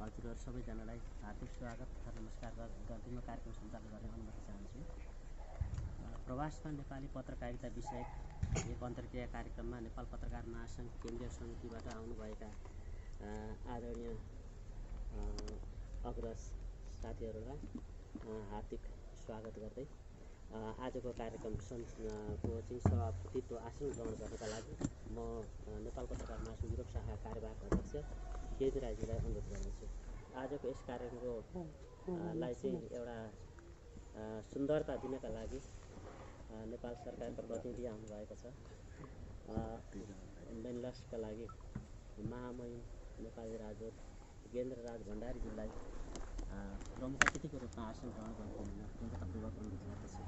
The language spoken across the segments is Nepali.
हजुरहरू सबैजनालाई हार्दिक स्वागत तथा नमस्कार गर्दै म कार्यक्रम सञ्चालन गर्ने अनुमति चाहन्छु। प्रवासमा नेपाली पत्रकारिता विषयक एक अन्तर्क्रिया कार्यक्रममा नेपाल पत्रकार महासङ्घ केन्द्रीय समितिबाट आउनुभएका आदरणीय अग्रज साथीहरूलाई हार्दिक स्वागत गर्दै आजको कार्यक्रम को सभापतित्व आसन ग्रहण गर्नका लागि म नेपाल पत्रकार महासङ्घ युरोप शाखा कार्यवाहक अध्यक्ष केपी राईजीलाई अनुरोध गर्दछु। आजको यस कार्यक्रमको लाई चाहिँ एउटा सुन्दरता दिनका लागि नेपाल सरकारका प्रतिनिधि आउनुभएको छ। बेनलसका लागि महामहिम नेपाली राजदूत गेन्द्रराज भण्डारीज्यूलाई प्रमुख अतिथिको रूपमा आसन ग्रहण गर्नु पूर्वक अनुरोध गर्दछु।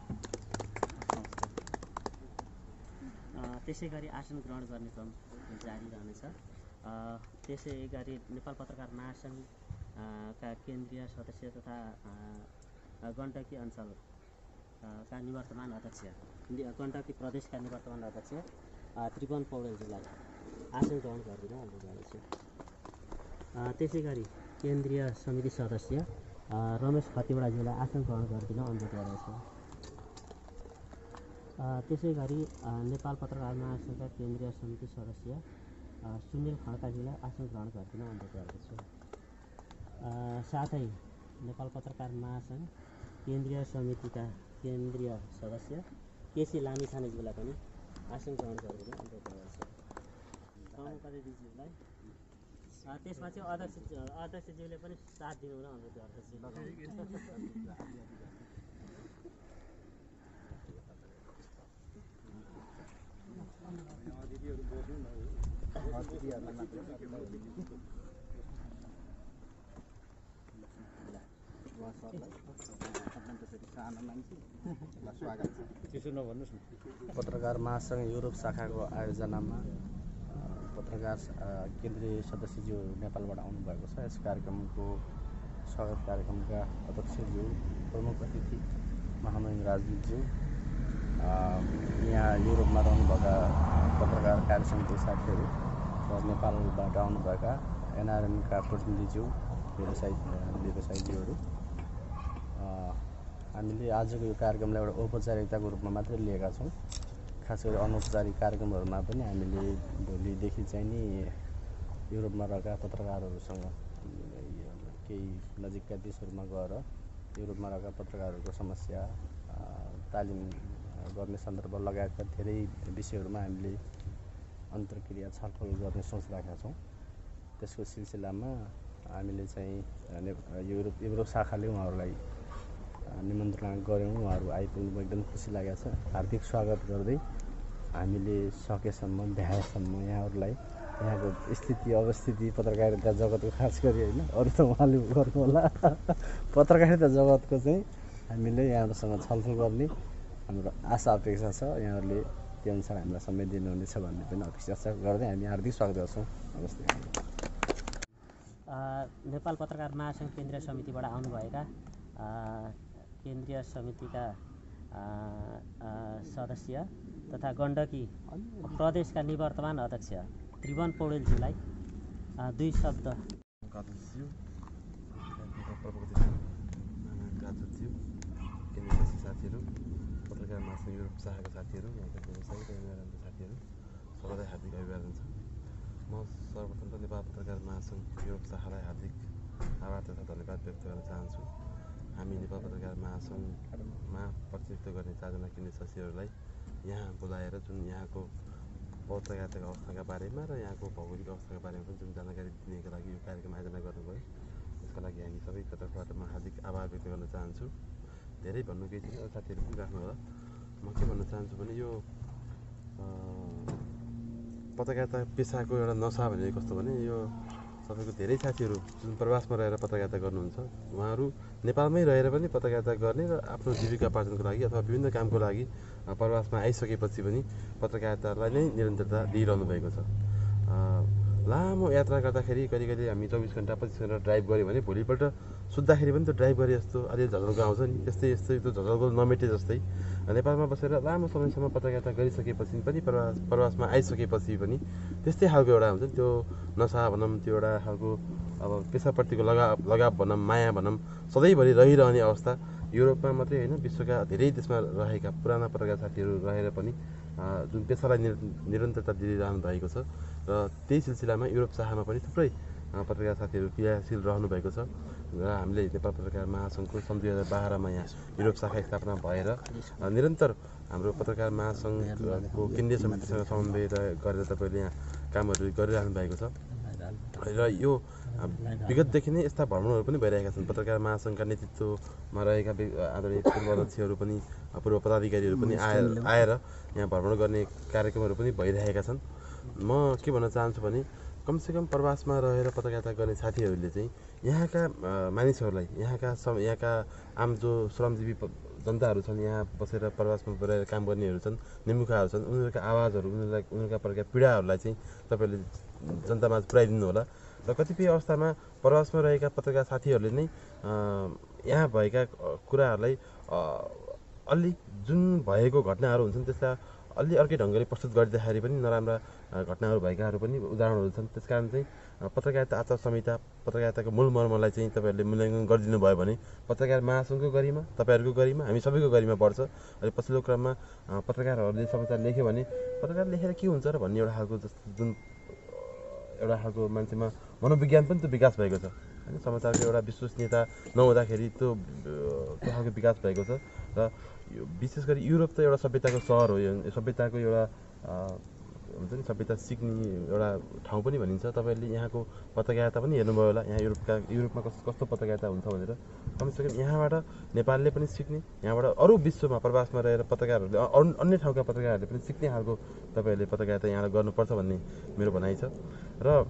त्यसै गरी आसन ग्रहण गर्ने क्रम जारी रहनेछ। त्यसै गरी नेपाल पत्रकार महासङ्घ का केन्द्रीय सदस्य तथा गण्डकी अञ्चलका निवर्तमान अध्यक्ष गण्डकी प्रदेशका निवर्तमान अध्यक्ष त्रिभुवन पौडेलजीलाई आसन ग्रहण गरिदिन अनुरोध गर्दछु। त्यसै गरी केन्द्रीय समिति सदस्य रमेश खतिवडाज्यूलाई आसन ग्रहण गरिदिन अनुरोध गर्दछु। त्यसै गरी नेपाल पत्रकार महासङ्घका केन्द्रीय समिति सदस्य सुनिल खड्काज्यूलाई आसन ग्रहण गरिदिन अनुरोध गर्दछु। साथै नेपाल पत्रकार महासङ्घ केन्द्रीय समितिका केन्द्रीय सदस्य केसी लामिछानेज्यूलाई पनि आसन ग्रहण गरिदिन अनुरोध गर्दछु। प्रमुख अतिथिज्यूलाई त्यसमा चाहिँ अध्यक्षज्यूले पनि साथ दिनुहुन अनुरोध गर्दछु। पत्रकार महासङ्घ युरोप शाखाको आयोजनामा पत्रकार केन्द्रीय सदस्यज्यू नेपालबाट आउनुभएको छ। यस कार्यक्रमको स्वागत कार्यक्रमका अध्यक्षज्यू प्रमुख अतिथि महामहिम राजदूतज्यू यहाँ युरोपमा रहनुभएका पत्रकार कार्य समिति साथीहरू र नेपालबाट आउनुभएका एनआरएनका प्रतिनिधिज्यू व्यवसायीज्यूहरू हामीले आजको यो कार्यक्रमलाई एउटा औपचारिकताको रूपमा मात्रै लिएका छौँ। खास गरी अनौपचारिक कार्यक्रमहरूमा पनि हामीले भोलिदेखि चाहिँ नि युरोपमा रहेका पत्रकारहरूसँग केही नजिकका देशहरूमा गएर युरोपमा रहेका पत्रकारहरूको समस्या तालिम गर्ने सन्दर्भ लगायतका धेरै विषयहरूमा हामीले अन्तर्क्रिया छलफल गर्ने सोच राखेका छौँ। त्यसको सिलसिलामा हामीले चाहिँ युरोप शाखाले उहाँहरूलाई निमन्त्रणा गऱ्यौँ। उहाँहरू आइपुग्नु एकदम खुसी लागेको छ। हार्दिक स्वागत गर्दै हामीले सकेसम्म भ्याएसम्म यहाँहरूलाई यहाँको स्थिति अवस्थिति पत्रकारिता जगतको खास गरी होइन अरू त उहाँले गर्नु होला पत्रकारिता जगतको चाहिँ हामीले यहाँहरूसँग छलफल गर्ने हाम्रो आशा अपेक्षा छ। यहाँहरूले त्यो अनुसार हामीलाई समय दिनुहुनेछ भन्ने पनि अपेक्षा गर्दै हामी हार्दिक स्वागत गर्छौँ। नमस्ते। नेपाल पत्रकार महासङ्घ केन्द्रीय समितिबाट आउनुभएका केन्द्रीय समितिका सदस्य तथा गण्डकी प्रदेशका निवर्तमान अध्यक्ष त्रिभुवन पौडेलज्यूलाई दुई शब्द केन्द्रीय साथीहरू पत्रकार महासङ्घ युरोप शाखाका साथीहरू यहाँका व्यवसायी र एनआरएनका साथीहरू सबैलाई हार्दिक अभिवादन छ। म सर्वप्रथम त नेपाल पत्रकार महासङ्घ युरोप शाखालाई हार्दिक आभार तथा धन्यवाद व्यक्त गर्न चाहन्छु। हामी नेपाल पत्रकार महासङ्घमा प्रतिनिधित्व गर्ने 4 जना केन्द्रीय सदस्यहरूलाई यहाँ बोलाएर जुन यहाँको पत्रकारिताको अवस्थाका बारेमा र यहाँको भौगोलिक अवस्थाका बारेमा पनि जुन जानकारी दिनेका लागि यो कार्यक्रम आयोजना गर्नुभयो त्यसका लागि हामी सबैको तर्फबाट म हार्दिक आभार व्यक्त गर्न चाहन्छु। धेरै भन्नु केही छैन, साथीहरू पनि राख्नु होला। म के भन्न चाहन्छु भने यो पत्रकारिता पेसाको एउटा नसा भनेको कस्तो भने यो तपाईँको धेरै साथीहरू जुन प्रवासमा रहेर पत्रकारिता गर्नुहुन्छ उहाँहरू नेपालमै रहेर पनि पत्रकारिता गर्ने र आफ्नो जीविकोपार्जनको लागि अथवा विभिन्न कामको लागि प्रवासमा आइसकेपछि पनि पत्रकारितालाई नै निरन्तरता दिइरहनु भएको छ। लामो यात्रा गर्दाखेरि कहिले कहिले हामी 24 घन्टा 25 घन्टा ड्राइभ गऱ्यो भने भोलिपल्ट सुत्दाखेरि पनि त्यो ड्राइभ गरे जस्तो अलि झझल्को आउँछ नि, त्यस्तै त्यो झझल्को नमेटे जस्तै नेपालमा बसेर लामो समयसम्म पत्रकारिता गरिसकेपछि पनि प्रवासमा आइसकेपछि पनि त्यस्तै खालको एउटा हुन्छ नि त्यो नसा भनौँ, त्यो एउटा खालको अब पेसाप्रतिको लगाव भनौँ, माया भनौँ, सधैँभरि रहिरहने अवस्था युरोपमा मात्रै होइन, विश्वका धेरै देशमा रहेका पुराना पत्रकार साथीहरू रहेर पनि जुन पेसालाई निरन्तरता दिइरहनु भएको छ र त्यही सिलसिलामा युरोप शाखामा पनि थुप्रै पत्रकार साथीहरू क्रियाशील रहनु भएको छ र हामीले नेपाल पत्रकार महासङ्घको सन् 2012मा यहाँ युरोप शाखा स्थापना भएर निरन्तर हाम्रो पत्रकार महासङ्घको केन्द्रीय समितिसँग समन्वय गरेर तपाईँले यहाँ कामहरू गरिरहनु भएको छ र यो विगतदेखि नै यस्ता भ्रमणहरू पनि भइरहेका छन्। पत्रकार महासङ्घका नेतृत्वमा रहेका आदरणीय पूर्व अध्यक्षहरू पनि पूर्व पदाधिकारीहरू पनि आएर यहाँ भ्रमण गर्ने कार्यक्रमहरू पनि भइरहेका छन्। म के भन्न चाहन्छु भने कमसेकम प्रवासमा रहेर पत्रकारिता गर्ने साथीहरूले चाहिँ यहाँका मानिसहरूलाई, यहाँका आम जो श्रमजीवी जनताहरू छन्, यहाँ बसेर प्रवासमा रहेर काम गर्नेहरू छन्, निमुखाहरू छन्, उनीहरूका आवाजहरू, उनीहरूका प्रकारका पीडाहरूलाई चाहिँ तपाईँहरूले जनतामाझ पुर्याइदिनु होला। र कतिपय अवस्थामा प्रवासमा रहेका पत्रकार साथीहरूले नै यहाँ भएका कुराहरूलाई अलि जुन भएको घटनाहरू हुन्छन् त्यसलाई अलि अर्कै ढङ्गले प्रस्तुत गरिदिँदाखेरि पनि नराम्रा घटनाहरू भएकाहरू पनि उदाहरणहरू छन्। त्यस कारण चाहिँ पत्रकारिता आचार संहिता, पत्रकारिताको मूल मर्मलाई चाहिँ तपाईँहरूले मूल्याङ्कन गरिदिनु भयो भने पत्रकार महासङ्घको गरिमा, तपाईँहरूको गरिमा, हामी सबैको गरिमा बढ्छ। अनि पछिल्लो क्रममा पत्रकारहरूले समाचार लेख्यो भने पत्रकार लेखेर के हुन्छ र भन्ने एउटा खालको जुन एउटा खालको मान्छेमा मनोविज्ञान पनि त्यो विकास भएको छ होइन। समाचारको एउटा विश्वसनीयता नहुँदाखेरि त्यो खालको विकास भएको छ। र यो विशेष गरी युरोप त एउटा सभ्यताको सहर हो, यो सभ्यताको एउटा हुन्छ नि, सभ्यता सिक्ने एउटा ठाउँ पनि भनिन्छ। तपाईँहरूले यहाँको पत्रकारिता पनि हेर्नुभयो होला, यहाँ युरोपमा कस्तो पत्रकारिता हुन्छ भनेर। कमसेकम यहाँबाट नेपालले पनि सिक्ने, यहाँबाट अरू विश्वमा प्रवासमा रहेर पत्रकारहरूले अन्य ठाउँका पत्रकारहरूले पनि सिक्ने खालको तपाईँहरूले पत्रकारिता यहाँ गर्नुपर्छ भन्ने मेरो भनाइ छ। र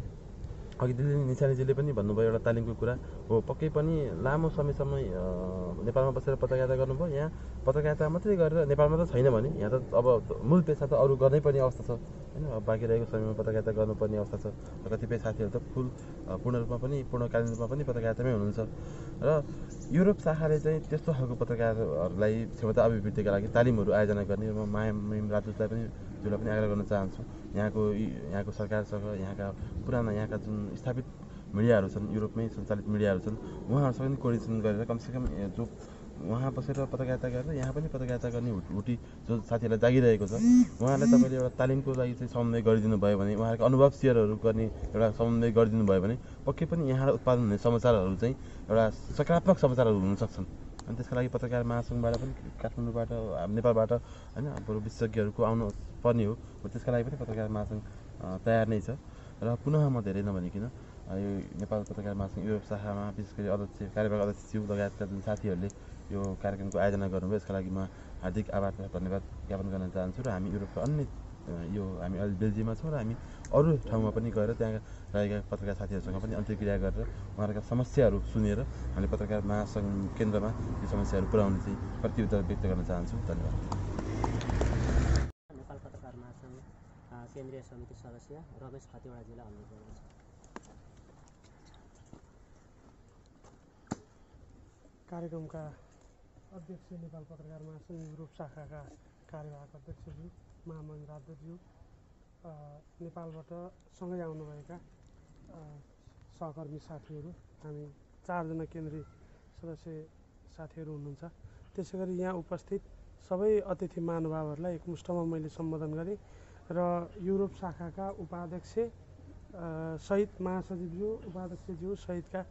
अघि दिदी निशानीजीले पनि भन्नुभयो एउटा तालिमको कुरा हो, पक्कै पनि लामो समयसम्म नेपालमा बसेर पत्रकारिता गर्नुभयो। यहाँ पत्रकारिता मात्रै गरेर नेपालमा त छैन भने यहाँ त अब मूल पेसा त अरू गर्नै पर्ने अवस्था छ होइन। अब बाँकी रहेको समयमा पत्रकारिता गर्नुपर्ने अवस्था छ। र कतिपय साथीहरू त पूर्ण रूपमा पनि, पूर्णकालीन रूपमा पनि पत्रकारितामै हुनुहुन्छ। र युरोप शाखाले चाहिँ त्यस्तो खालको पत्रकारहरूलाई क्षमता अभिवृद्धिका लागि तालिमहरू आयोजना गर्ने म माया राजदूतलाई पनि जसलाई पनि आग्रह गर्न चाहन्छु। यहाँको सरकारसँग, यहाँका जुन स्थापित मिडियाहरू छन्, युरोपमै सञ्चालित मिडियाहरू छन्, उहाँहरूसँग पनि कोर्डिनेसन गरेर कमसेकम जो उहाँ बसेर पत्रकारिता गरेर यहाँ पनि पत्रकारिता गर्ने हुटी जो साथीहरूलाई जागिरहेको छ उहाँहरूलाई तपाईँले एउटा तालिमको लागि चाहिँ समन्वय गरिदिनु भयो भने, उहाँहरूको अनुभव सेयरहरू गर्ने एउटा समन्वय गरिदिनु भयो भने पक्कै पनि यहाँ उत्पादन हुने समाचारहरू चाहिँ एउटा सकारात्मक समाचारहरू हुन सक्छन्। अनि त्यसका लागि पत्रकार महासङ्घबाट पनि, काठमाडौँबाट, नेपालबाट होइन हाम्रो विशेषज्ञहरूको आउनु पर्ने हो। त्यसका लागि पनि पत्रकार महासङ्घ तयार नै छ। र पुनः म धेरै नभनिकन यो नेपाल पत्रकार महासङ्घ युरोप शाखामा विशेष गरी कार्यवाहक अध्यक्षज्यू लगायतका जुन साथीहरूले यो कार्यक्रमको आयोजना गर्नुभयो, यसका लागि म हार्दिक आभार र धन्यवाद ज्ञापन गर्न चाहन्छु। र हामी युरोपका अन्य हामी अहिले बेल्जियममा छौँ र हामी अरू ठाउँमा पनि गएर त्यहाँ रहेका पत्रकार साथीहरूसँग पनि अन्तर्क्रिया गरेर उहाँहरूका समस्याहरू सुनेर हामीले पत्रकार महासङ्घ केन्द्रमा यो समस्याहरू पुर्याउने चाहिँ प्रतिबद्धता व्यक्त गर्न चाहन्छु। धन्यवाद। नेपाल पत्रकार महासङ्घ केन्द्रीय समिति सदस्य रमेश खतिवडाजीलाई अनुरोध गर्दछु। कार्यक्रमका अध्यक्ष, नेपाल पत्रकार महासङ्घ युरोप शाखाका कार्यवाहक अध्यक्षज्यू, महामहिम राजदूतज्यू, नेपालबाट सँगै आउनुभएका सहकर्मी साथीहरू, हामी 4 जना केन्द्रीय सदस्य साथीहरू हुनुहुन्छ। त्यसै गरी यहाँ उपस्थित सबै अतिथि महानुभावहरूलाई एकमुष्टमा मैले सम्बोधन गरेँ र युरोप शाखाका उपाध्यक्ष सहित महासचिवज्यू, उपाध्यक्षज्यू सहितका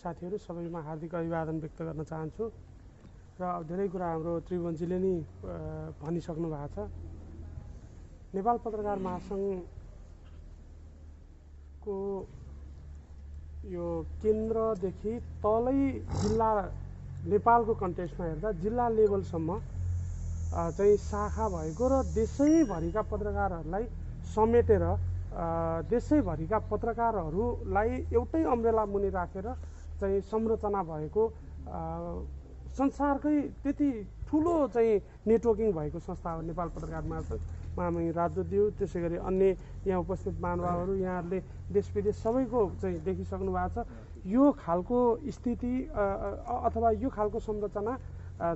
साथीहरू सबैमा हार्दिक अभिवादन व्यक्त गर्न चाहन्छु। र धेरै कुरा हाम्रो त्रिभुवनजीले नै भनिसक्नु भएको छ। नेपाल पत्रकार महासङ्घको यो केन्द्रदेखि तलै जिल्ला, नेपालको कन्टेक्स्टमा हेर्दा जिल्ला लेभलसम्म चाहिँ शाखा भएको र देशैभरिका पत्रकारहरूलाई समेटेर देशैभरिका पत्रकारहरूलाई एउटै अम्ब्रेला मुनि राखेर चाहिँ संरचना भएको संसारकै त्यति ठुलो चाहिँ नेटवर्किङ भएको संस्था हो नेपाल पत्रकार महासङ्घ। महामहिम राजदूतज्यू, त्यसै गरी अन्य यहाँ उपस्थित महानुभावहरू, यहाँहरूले देश विदेश सबैको चाहिँ देखिसक्नु भएको छ। यो खालको स्थिति अथवा यो खालको संरचना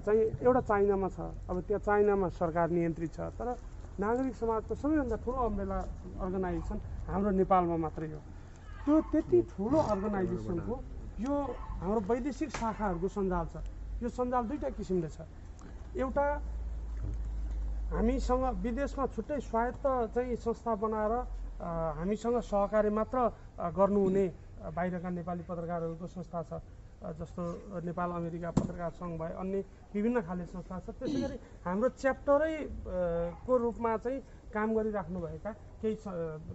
चाहिँ एउटा चाइनामा छ। अब त्यहाँ चाइनामा सरकार नियन्त्रित छ, तर नागरिक समाजको सबैभन्दा ठुलो अम्ब्रेला अर्गनाइजेसन हाम्रो नेपालमा मात्रै हो। त्यो त्यति ठुलो अर्गनाइजेसनको यो हाम्रो वैदेशिक शाखाहरूको सञ्जाल छ। यो सञ्जाल दुईवटा किसिमले छ। एउटा हामीसँग विदेशमा छुट्टै स्वायत्त चाहिँ संस्था बनाएर हामीसँग सहकार्य मात्र गर्नुहुने बाहिरका नेपाली पत्रकारहरूको संस्था छ, जस्तो नेपाल अमेरिका पत्रकार सङ्घ भए अन्य विभिन्न खाले संस्था छ। त्यसै गरी हाम्रो च्याप्टरै को रूपमा चाहिँ काम गरिराख्नुभएका केही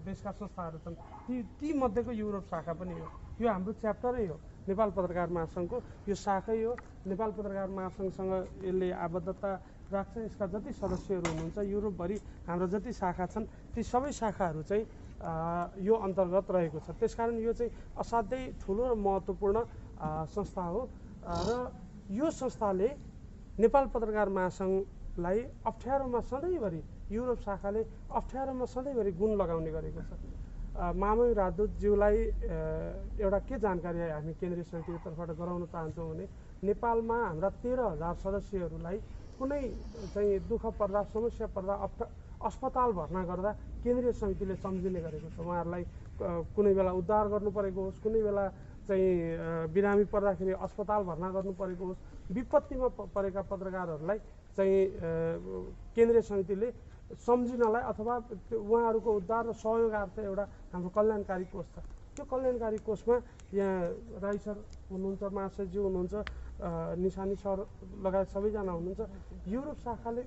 देशका संस्थाहरू छन्। ती मध्येको युरोप शाखा पनि हो। यो हाम्रो च्याप्टरै हो, नेपाल पत्रकार महासङ्घको यो शाखै हो। नेपाल पत्रकार महासङ्घसँग यसले आबद्धता राख्छ। यसका जति सदस्यहरू हुनुहुन्छ युरोपभरि हाम्रो जति शाखा छन् ती सबै शाखाहरू चाहिँ यो अन्तर्गत रहेको छ। त्यसकारण यो चाहिँ असाध्यै ठुलो र महत्त्वपूर्ण संस्था हो र यो संस्थाले नेपाल पत्रकार महासङ्घलाई अप्ठ्यारोमा सधैँभरि युरोप शाखाले अप्ठ्यारोमा सधैँभरि गुण लगाउने गरेको छ। महामहिम राजदूतज्यूलाई एउटा के जानकारी हामी केन्द्रीय समितिको तर्फबाट गराउन चाहन्छौँ भने नेपालमा हाम्रा 13,000 सदस्यहरूलाई कुनै चाहिँ दुःख पर्दा समस्या पर्दा अस्पताल भर्ना गर्दा केन्द्रीय समितिले सम्झिने गरेको छ। उहाँहरूलाई कुनै बेला उद्धार गर्नु परेको होस्, कुनै बेला चाहिँ बिरामी पर्दाखेरि अस्पताल भर्ना गर्नु परेको होस्, विपत्तिमा परेका पत्रकारहरूलाई चाहिँ केन्द्रीय समितिले सम्झिनलाई अथवा उहाँहरूको उद्धार र सहयोगार्थ एउटा हाम्रो कल्याणकारी कोष छ। त्यो कल्याणकारी कोषमा यहाँ राई सर हुनुहुन्छ, महाशयज्यू हुनुहुन्छ, निशानी सर लगायत सबैजना हुनुहुन्छ। युरोप शाखाले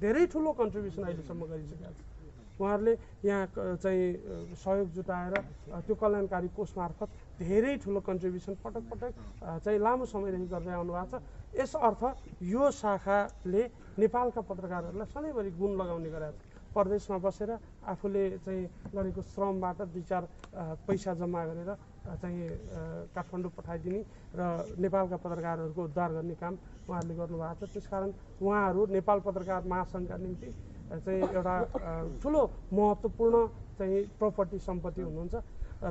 धेरै ठुलो कन्ट्रिब्युसन अहिलेसम्म गरिसकेका छ। उहाँहरूले यहाँ चाहिँ सहयोग जुटाएर त्यो कल्याणकारी कोष मार्फत धेरै ठुलो कन्ट्रिब्युसन पटक पटक चाहिँ लामो समयदेखि गर्दै आउनु भएको छ। यस अर्थ यो शाखाले नेपालका पत्रकारहरूलाई सधैँभरि गुण लगाउने गरेको छ। परदेशमा बसेर आफूले चाहिँ गरेको श्रमबाट 2-4 पैसा जम्मा गरेर चाहिँ काठमाडौँ पठाइदिने र नेपालका पत्रकारहरूको उद्धार गर्ने काम उहाँहरूले गर्नुभएको छ। त्यसकारण उहाँहरू नेपाल पत्रकार महासङ्घका निम्ति चाहिँ एउटा ठुलो महत्त्वपूर्ण चाहिँ प्रपर्टी सम्पत्ति हुनुहुन्छ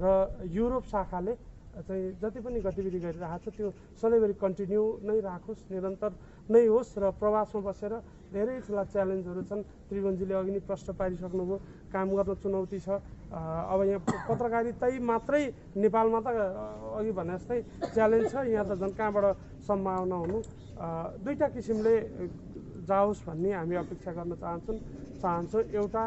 र युरोप शाखाले चाहिँ जति पनि गतिविधि गरिरहेको छ त्यो सधैँभरि कन्टिन्यू नै राखोस्, निरन्तर नै होस् र प्रवासमा बसेर धेरै ठुला च्यालेन्जहरू छन्। त्रिभुवनजीले अघि नै प्रश्न पारिसक्नुभयो, काम गर्न चुनौती छ। अब यहाँ पत्रकारितै मात्रै नेपालमा त अघि भने जस्तै च्यालेन्ज छ, यहाँ त झन् कहाँबाट सम्भावना हुनु। दुईवटा किसिमले जाओस् भन्ने हामी अपेक्षा गर्न चाहन्छौँ। एउटा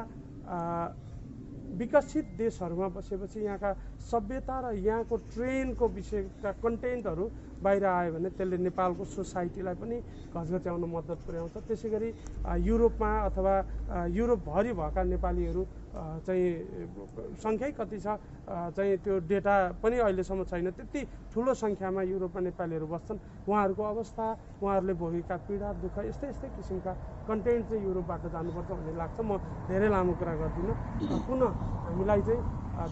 विकसित देशहरूमा बसेपछि यहाँका सभ्यता र यहाँको ट्रेनको विषयका कन्टेन्टहरू बाहिर आयो भने त्यसले नेपालको सोसाइटीलाई पनि घचघच्याउन मद्दत पुर्याउँछ। त्यसै गरी युरोपमा अथवा युरोपभरि भएका नेपालीहरू चाहिँ सङ्ख्यै कति छ चाहिँ त्यो डेटा पनि अहिलेसम्म छैन। त्यति ठुलो सङ्ख्यामा युरोपमा नेपालीहरू बस्छन्। उहाँहरूको अवस्था, उहाँहरूले भोगेका पीडा दुःख यस्तै किसिमका कन्टेन्ट चाहिँ युरोपबाट जानुपर्छ भन्ने लाग्छ। म धेरै लामो कुरा गर्दिनँ। पुनः हामीलाई चाहिँ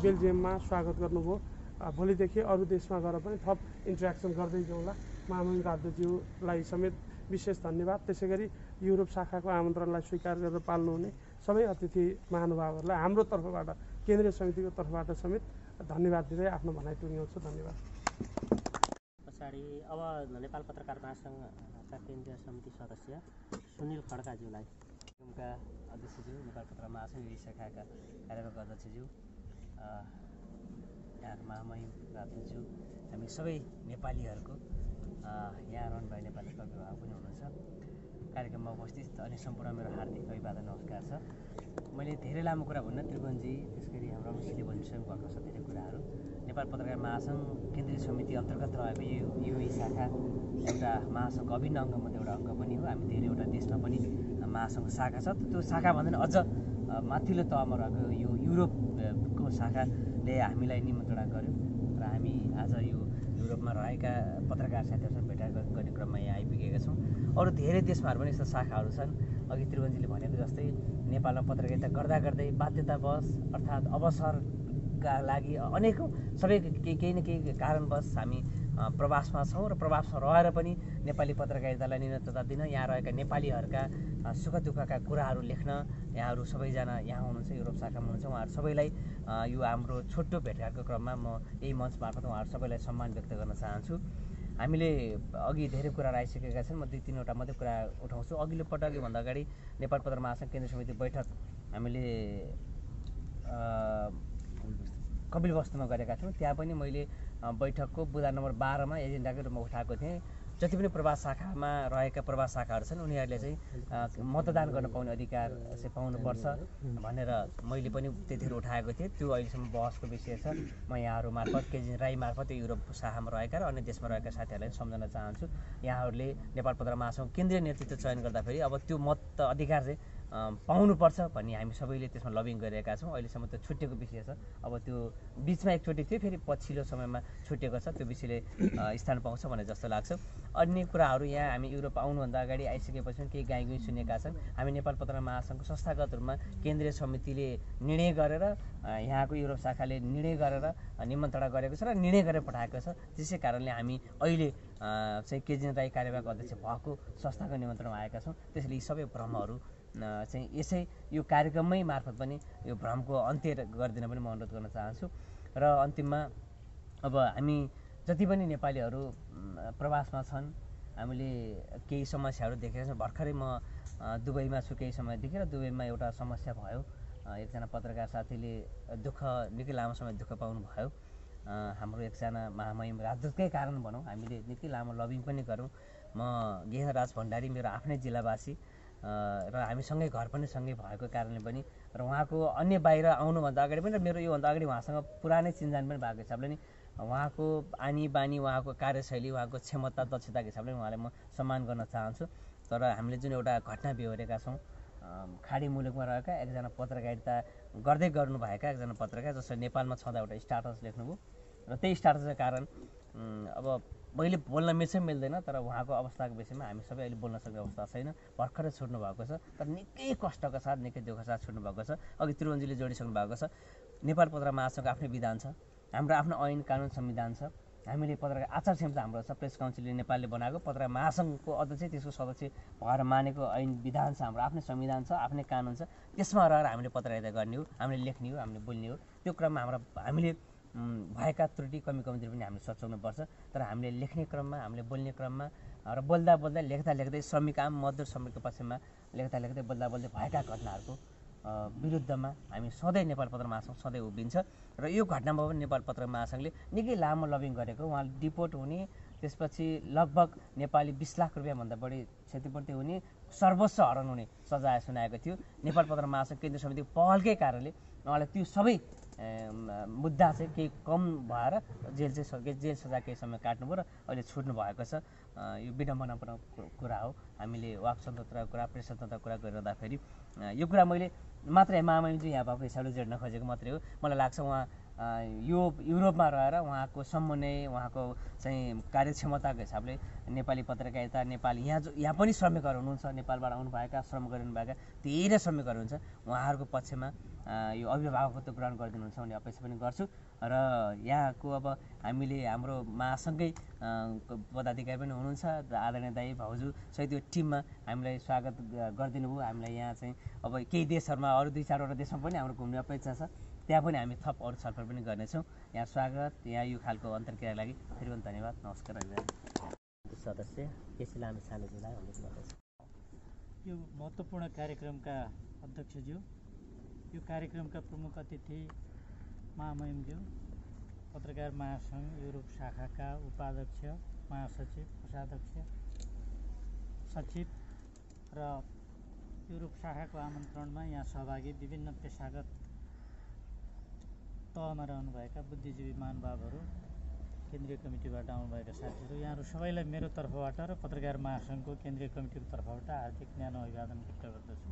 बेल्जियममा स्वागत गर्नुभयो। भोलिदेखि अरू देशमा गएर पनि थप इन्ट्रेक्सन गर्दै जाउँला। महामहिम राजदूतज्यूलाई समेत विशेष धन्यवाद। त्यसै गरी युरोप शाखाको आमन्त्रणलाई स्वीकार गरेर पाल्नुहुने सबै अतिथि महानुभावहरूलाई हाम्रो तर्फबाट, केन्द्रीय समितिको तर्फबाट समेत धन्यवाद दिँदै आफ्नो भनाइ टुङ्ग्याउँछु। धन्यवाद। पछाडि अब नेपाल पत्रकार महासङ्घका केन्द्रीय समिति सदस्य सुनिल खड्काज्यूलाई, उनका अध्यक्षज्यू, नेपाल पत्रकार महासङ्घ शाखाका कार्यवाहक अध्यक्षज्यू, यहाँको महामहिम राजदूतज्यू, हामी सबै नेपालीहरूको यहाँ रहनुभए नेपाली कविभाव पनि हुनुहुन्छ, कार्यक्रममा उपस्थित अनि सम्पूर्ण मेरो हार्दिक अभिवादन नमस्कार छ। मैले धेरै लामो कुरा भन्न, त्रिभुवनजी त्यस गरी हाम्रो रमेशजीले भनिसक्नु भएको छ धेरै कुराहरू। नेपाल पत्रकार महासङ्घ केन्द्रीय समिति अन्तर्गत रहेको यो शाखा एउटा महासङ्घको अभिन्न अङ्गमध्ये एउटा अङ्ग पनि हो। हामी धेरैवटा देशमा पनि महासङ्घ शाखा छ। त्यो शाखाभन्दा पनि अझ माथिल्लो तहमा रहेको यो युरोपको शाखाले हामीलाई निमन्त्रणा गर्यो र हामी आज यो युरोपमा रहेका पत्रकार साथीहरूसँग भेट गर्ने क्रममा यहाँ आइपुगेका छौँ। अरू धेरै देशमाहरू पनि यस्ता शाखाहरू छन्। अघि त्रिभुवनजीले भनेको जस्तै नेपालमा पत्रकारिता गर्दै बाध्यतावश अर्थात् अवसरका लागि अनेकौँ सबै केही न केही कारणवश हामी प्रवासमा छौँ र प्रवासमा रहेर पनि नेपाली पत्रकारितालाई निरन्तरता दिन, यहाँ रहेका नेपालीहरूका सुख दुःखका कुराहरू लेख्न यहाँहरू सबैजना यहाँ हुनुहुन्छ, युरोप शाखामा हुनुहुन्छ। उहाँहरू सबैलाई यो हाम्रो छोटो भेटघाटको क्रममा म यही मञ्च मार्फत उहाँहरू सबैलाई सम्मान व्यक्त गर्न चाहन्छु। हामीले अघि धेरै कुराहरू आइसकेका छन्। म 2-3वटा मात्रै कुरा उठाउँछु। अघिल्लो पटकभन्दा अगाडि नेपाल पत्रकार महासङ्घ केन्द्रीय समिति बैठक हामीले कपिलवस्तुमा गरेका छौँ। त्यहाँ पनि मैले बैठकको बुधा नम्बर 12मा एजेन्डाको रूपमा उठाएको थिएँ। जति पनि प्रवास शाखामा रहेका प्रवास शाखाहरू छन् उनीहरूले चाहिँ मतदान गर्न पाउने अधिकार चाहिँ पाउनुपर्छ भनेर मैले पनि त्यतिखेर उठाएको थिएँ। त्यो अहिलेसम्म बहसको विषय छ। म यहाँहरू मार्फत केजी राई मार्फत यो युरोप शाखामा रहेका र अन्य देशमा रहेका साथीहरूलाई सम्झन चाहन्छु, यहाँहरूले नेपाल पत्रकार महासङ्घ केन्द्रीय नेतृत्व चयन गर्दाखेरि अब त्यो मत अधिकार चाहिँ पाउनुपर्छ भन्ने हामी सबैले त्यसमा लबिङ गरिरहेका छौँ। अहिलेसम्म त्यो छुट्टिएको विषय छ। अब त्यो बिचमा एकचोटि थियो, फेरि पछिल्लो समयमा छुट्टिएको छ। त्यो विषयले स्थान पाउँछ भने जस्तो लाग्छ। अन्य कुराहरू यहाँ हामी युरोप आउनुभन्दा अगाडि आइसकेपछि पनि केही गाईगुई सुनेका छन्। हामी नेपाल पत्रकार महासङ्घको संस्थागत रूपमा केन्द्रीय समितिले निर्णय गरेर यहाँको युरोप शाखाले निर्णय गरेर निमन्त्रणा गरेको छ र निर्णय गरेर पठाएको छ। त्यसै कारणले हामी अहिले चाहिँ केजी राई कार्यवाहक अध्यक्ष भएको संस्थाको निमन्त्रणा आएका छौँ। त्यसैले यी सबै भ्रमहरू चाहिँ यसै यो कार्यक्रममै मार्फत पनि यो भ्रमको अन्त्य गरिदिन पनि म अनुरोध गर्न चाहन्छु। र अन्तिममा अब हामी जति पनि नेपालीहरू प्रवासमा छन्, हामीले केही समस्याहरू देखेका छौँ। भर्खरै म दुबईमा छु, केही समयदेखि, र दुबईमा एउटा समस्या भयो। एकजना पत्रकार साथीले निकै लामो समय दुःख पाउनु भयो। हाम्रो एकजना महामहिम राजदूतकै कारण भनौँ, हामीले निकै लामो लबिङ पनि गऱ्यौँ। म गेहराज भण्डारी मेरो आफ्नै जिल्लावासी र हामी सँगै घर पनि सँगै भएको कारणले पनि र उहाँको अन्य बाहिर आउनुभन्दा अगाडि पनि र मेरो योभन्दा अगाडि उहाँसँग पुरानै चिन्जान पनि भएको हिसाबले नि उहाँको आनी बानी, उहाँको कार्यशैली, उहाँको क्षमता दक्षताको हिसाबले उहाँलाई म सम्मान गर्न चाहन्छु। तर हामीले जुन एउटा घटना बेहोरेका छौँ, खाडी मुलुकमा रहेका एकजना पत्रकारिता गर्दै गर्नुभएका एकजना पत्रकार जसले नेपालमा छँदा एउटा स्टाटस लेख्नुभयो र त्यही स्टाटसका कारण अब मैले बोल्न मिल्छ मिल्दैन, तर उहाँको अवस्थाको विषयमा हामी सबै अहिले बोल्न सक्ने अवस्था छैन। भर्खरै छुट्नु भएको छ, तर निकै कष्टका साथ निकै दुःखका साथ छुट्नु भएको छ। अघि तिरुवञ्जीले जोडिसक्नु भएको छ। नेपाल पत्रकार महासङ्घको आफ्नै विधान छ, हाम्रो आफ्नो ऐन कानुन संविधान छ। हामीले पत्रकार आचार संहिता हाम्रो छ, प्रेस काउन्सिलले नेपालले बनाएको। पत्रकार महासङ्घको अध्यक्ष त्यसको सदस्य भएर मानेको ऐन विधान छ, हाम्रो आफ्नै संविधान छ, आफ्नै कानुन छ। त्यसमा रहेर हामीले पत्रकारिता गर्ने हो, हामीले लेख्ने हो, हामीले बोल्ने हो। त्यो क्रममा हामीले भएका त्रुटि कमी कमजोरी पनि हामीले सच्याउनुपर्छ। तर हामीले लेख्ने क्रममा, हामीले बोल्ने क्रममा र बोल्दा बोल्दा लेख्दा लेख्दै श्रमिक आम मजदुर श्रमिकको पक्षमा लेख्दा लेख्दै बोल्दा बोल्दै भएका घटनाहरूको विरुद्धमा हामी सधैँ नेपाल पत्रकार महासङ्घ सधैँ उभिन्छ। र यो घटनामा पनि नेपाल पत्रकार महासङ्घले निकै लामो लबिङ गरेको, उहाँले डिपोर्ट हुने, त्यसपछि लगभग नेपाली 20 लाख रुपियाँभन्दा बढी क्षतिपूर्ति हुने, सर्वस्व हरण हुने सजाय सुनाएको थियो। नेपाल पत्रकार महासङ्घ केन्द्रीय समितिको पहलकै कारणले उहाँलाई त्यो सबै मुद्दा चाहिँ केही कम भएर जेल सजाय केही समय काट्नुभयो र अहिले छुट्नु भएको छ। यो विडम्बनापूर्ण कुरा हो। हामीले वाक स्वतन्त्रताको कुरा, प्रेस स्वतन्त्रताको कुरा गरिरहँदाखेरि यो कुरा मैले मात्रै महामहिमजी यहाँ भएको हिसाबले जोड्न खोजेको मात्रै हो। मलाई लाग्छ उहाँ यो युरोपमा रहेर उहाँको समन्वय, उहाँको चाहिँ कार्यक्षमताको हिसाबले नेपाली पत्रकारिता, नेपाली यहाँ पनि श्रमिकहरू हुनुहुन्छ, नेपालबाट आउनुभएका श्रम गरिनुभएका धेरै श्रमिकहरू हुन्छ। उहाँहरूको पक्षमा यो अभिभावकत्व ग्रहण गरिदिनुहुन्छ भन्ने अपेक्षा पनि गर्छु। र यहाँको अब हामीले हाम्रो महासङ्घकै पदाधिकारी पनि हुनुहुन्छ, आदरणीय दाई भाउजू सहित यो टिममा हामीलाई स्वागत गरिदिनु भयो। हामीलाई यहाँ चाहिँ अब केही देशहरूमा, अरू 2-4वटा देशमा पनि हाम्रो घुम्ने अपेक्षा छ, त्यहाँ पनि हामी थप अरू छलफल पनि गर्नेछौँ। यहाँ स्वागत, यहाँ यो खालको अन्तर्क्रियाको लागि फेरि पनि धन्यवाद। नमस्कार। सदस्य केसी लामी छानेज्यूलाई अनुरोध गर्दछु। यो महत्त्वपूर्ण कार्यक्रमका अध्यक्षज्यू, यो कार्यक्रमका प्रमुख अतिथि महामहिमज्यू, पत्रकार महासङ्घ युरोप शाखाका उपाध्यक्ष, महासचिव, कोषाध्यक्ष, सचिव र युरोप शाखाको आमन्त्रणमा यहाँ सहभागी विभिन्न पेसागत तहमा रहनुभएका बुद्धिजीवी महानुभावहरू, केन्द्रीय कमिटीबाट आउनुभएका साथीहरू, यहाँहरू सबैलाई मेरो तर्फबाट र पत्रकार महासङ्घको केन्द्रीय कमिटीको तर्फबाट हार्दिक न्यानो अभिवादन व्यक्त गर्दछु।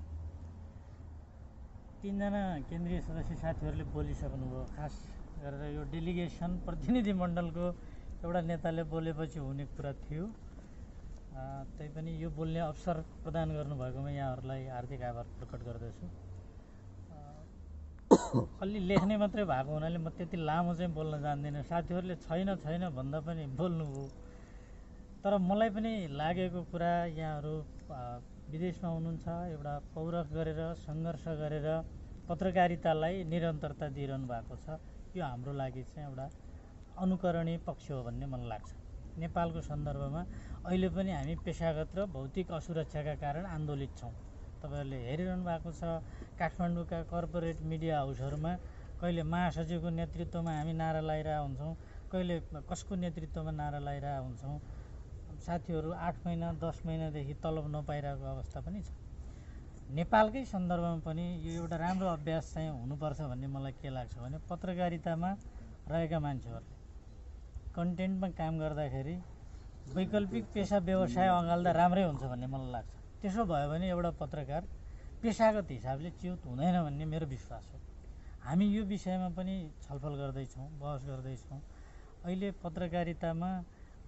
3 जना केन्द्रीय सदस्य साथीहरूले बोलिसक्नुभयो। खास गरेर यो डेलिगेसन प्रतिनिधिमण्डलको एउटा नेताले बोलेपछि हुने कुरा थियो। तैपनि यो बोल्ने अवसर प्रदान गर्नुभएकोमा यहाँहरूलाई हार्दिक आभार प्रकट गर्दछु। अलि लेख्ने मात्रै भएको हुनाले म त्यति लामो चाहिँ बोल्न जान्दिनँ। साथीहरूले छैन भन्दा पनि बोल्नुभयो। तर मलाई पनि लागेको कुरा, यहाँहरू विदेशमा हुनुहुन्छ, एउटा पौरख गरेर सङ्घर्ष गरेर पत्रकारितालाई निरन्तरता दिइरहनु भएको छ। यो हाम्रो लागि चाहिँ एउटा अनुकरणीय पक्ष हो भन्ने मलाई लाग्छ। नेपालको सन्दर्भमा अहिले पनि हामी पेसागत र भौतिक असुरक्षाका कारण आन्दोलित छौँ। तपाईँहरूले हेरिरहनु भएको छ, काठमाडौँका कर्पोरेट मिडिया हाउसहरूमा कहिले महासचिवको नेतृत्वमा हामी नारा लगाइरहेका हुन्छौँ, कहिले कसको नेतृत्वमा नारा लगाइरहेका हुन्छौँ। साथीहरू 8 महिना 10 महिनादेखि तलब नपाइरहेको अवस्था पनि छ। नेपालकै सन्दर्भमा पनि यो एउटा राम्रो अभ्यास चाहिँ हुनुपर्छ भन्ने मलाई के लाग्छ भने पत्रकारितामा रहेका मान्छेहरूले कन्टेन्टमा काम गर्दाखेरि वैकल्पिक पेसा व्यवसाय अँगाल्दा राम्रै हुन्छ भन्ने मलाई लाग्छ। त्यसो भयो भने एउटा पत्रकार पेसागत हिसाबले च्युत हुँदैन भन्ने मेरो विश्वास हो। हामी यो विषयमा पनि छलफल गर्दैछौँ, बहस गर्दैछौँ। अहिले पत्रकारितामा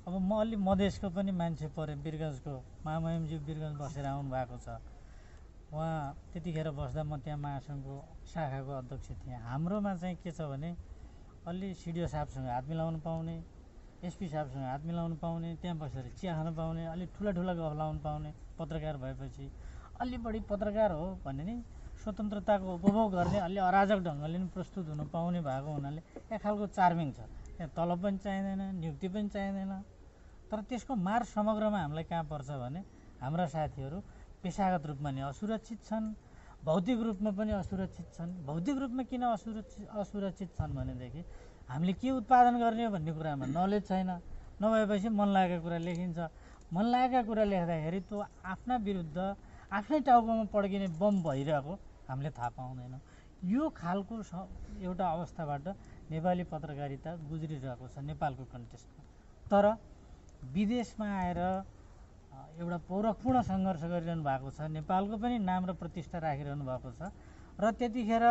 अब म अलि मधेसको पनि मान्छे परेँ, वीरगञ्जको महामहिमज्यू वीरगञ्ज बसेर आउनु भएको छ। उहाँ त्यतिखेर बस्दा म त्यहाँ महासङ्घको शाखाको अध्यक्ष थिएँ। हाम्रोमा चाहिँ के छ भने अलि सिडिओ साहबसँग हात मिलाउनु पाउने, एसपी साहबसँग हात मिलाउनु पाउने, त्यहाँ बसेर चिया खान पाउने, अलि ठुला गफ लाउनु पाउने पत्रकार भएपछि अलि बढी पत्रकार हो भने नि स्वतन्त्रताको उपभोग गर्ने अलि अराजक ढङ्गले पनि प्रस्तुत हुन पाउने भएको हुनाले एक खालको चार्मिङ छ। त्यहाँ तलब पनि चाहिँदैन, नियुक्ति पनि चाहिँदैन। तर त्यसको मार समग्रमा हामीलाई कहाँ पर्छ भने हाम्रा साथीहरू पेसागत रूपमा नि असुरक्षित छन्, भौतिक रूपमा पनि असुरक्षित छन्। भौतिक रूपमा किन असुरक्षित छन् भनेदेखि हामीले के उत्पादन गर्ने हो भन्ने कुरामा नलेज छैन। नभएपछि मन लागेको कुरा लेखिन्छ। मन लागेका कुरा लेख्दाखेरि त्यो आफ्ना विरुद्ध आफ्नै टाउकोमा पड्किने बम भइरहेको हामीले थाहा पाउँदैनौँ। यो खालको एउटा अवस्थाबाट नेपाली पत्रकारिता गुज्रिरहेको छ नेपालको कन्टेक्स्टमा। तर विदेशमा आएर एउटा पौरखपूर्ण सङ्घर्ष गरिरहनु भएको छ, नेपालको पनि नाम र प्रतिष्ठा राखिरहनु भएको छ र त्यतिखेर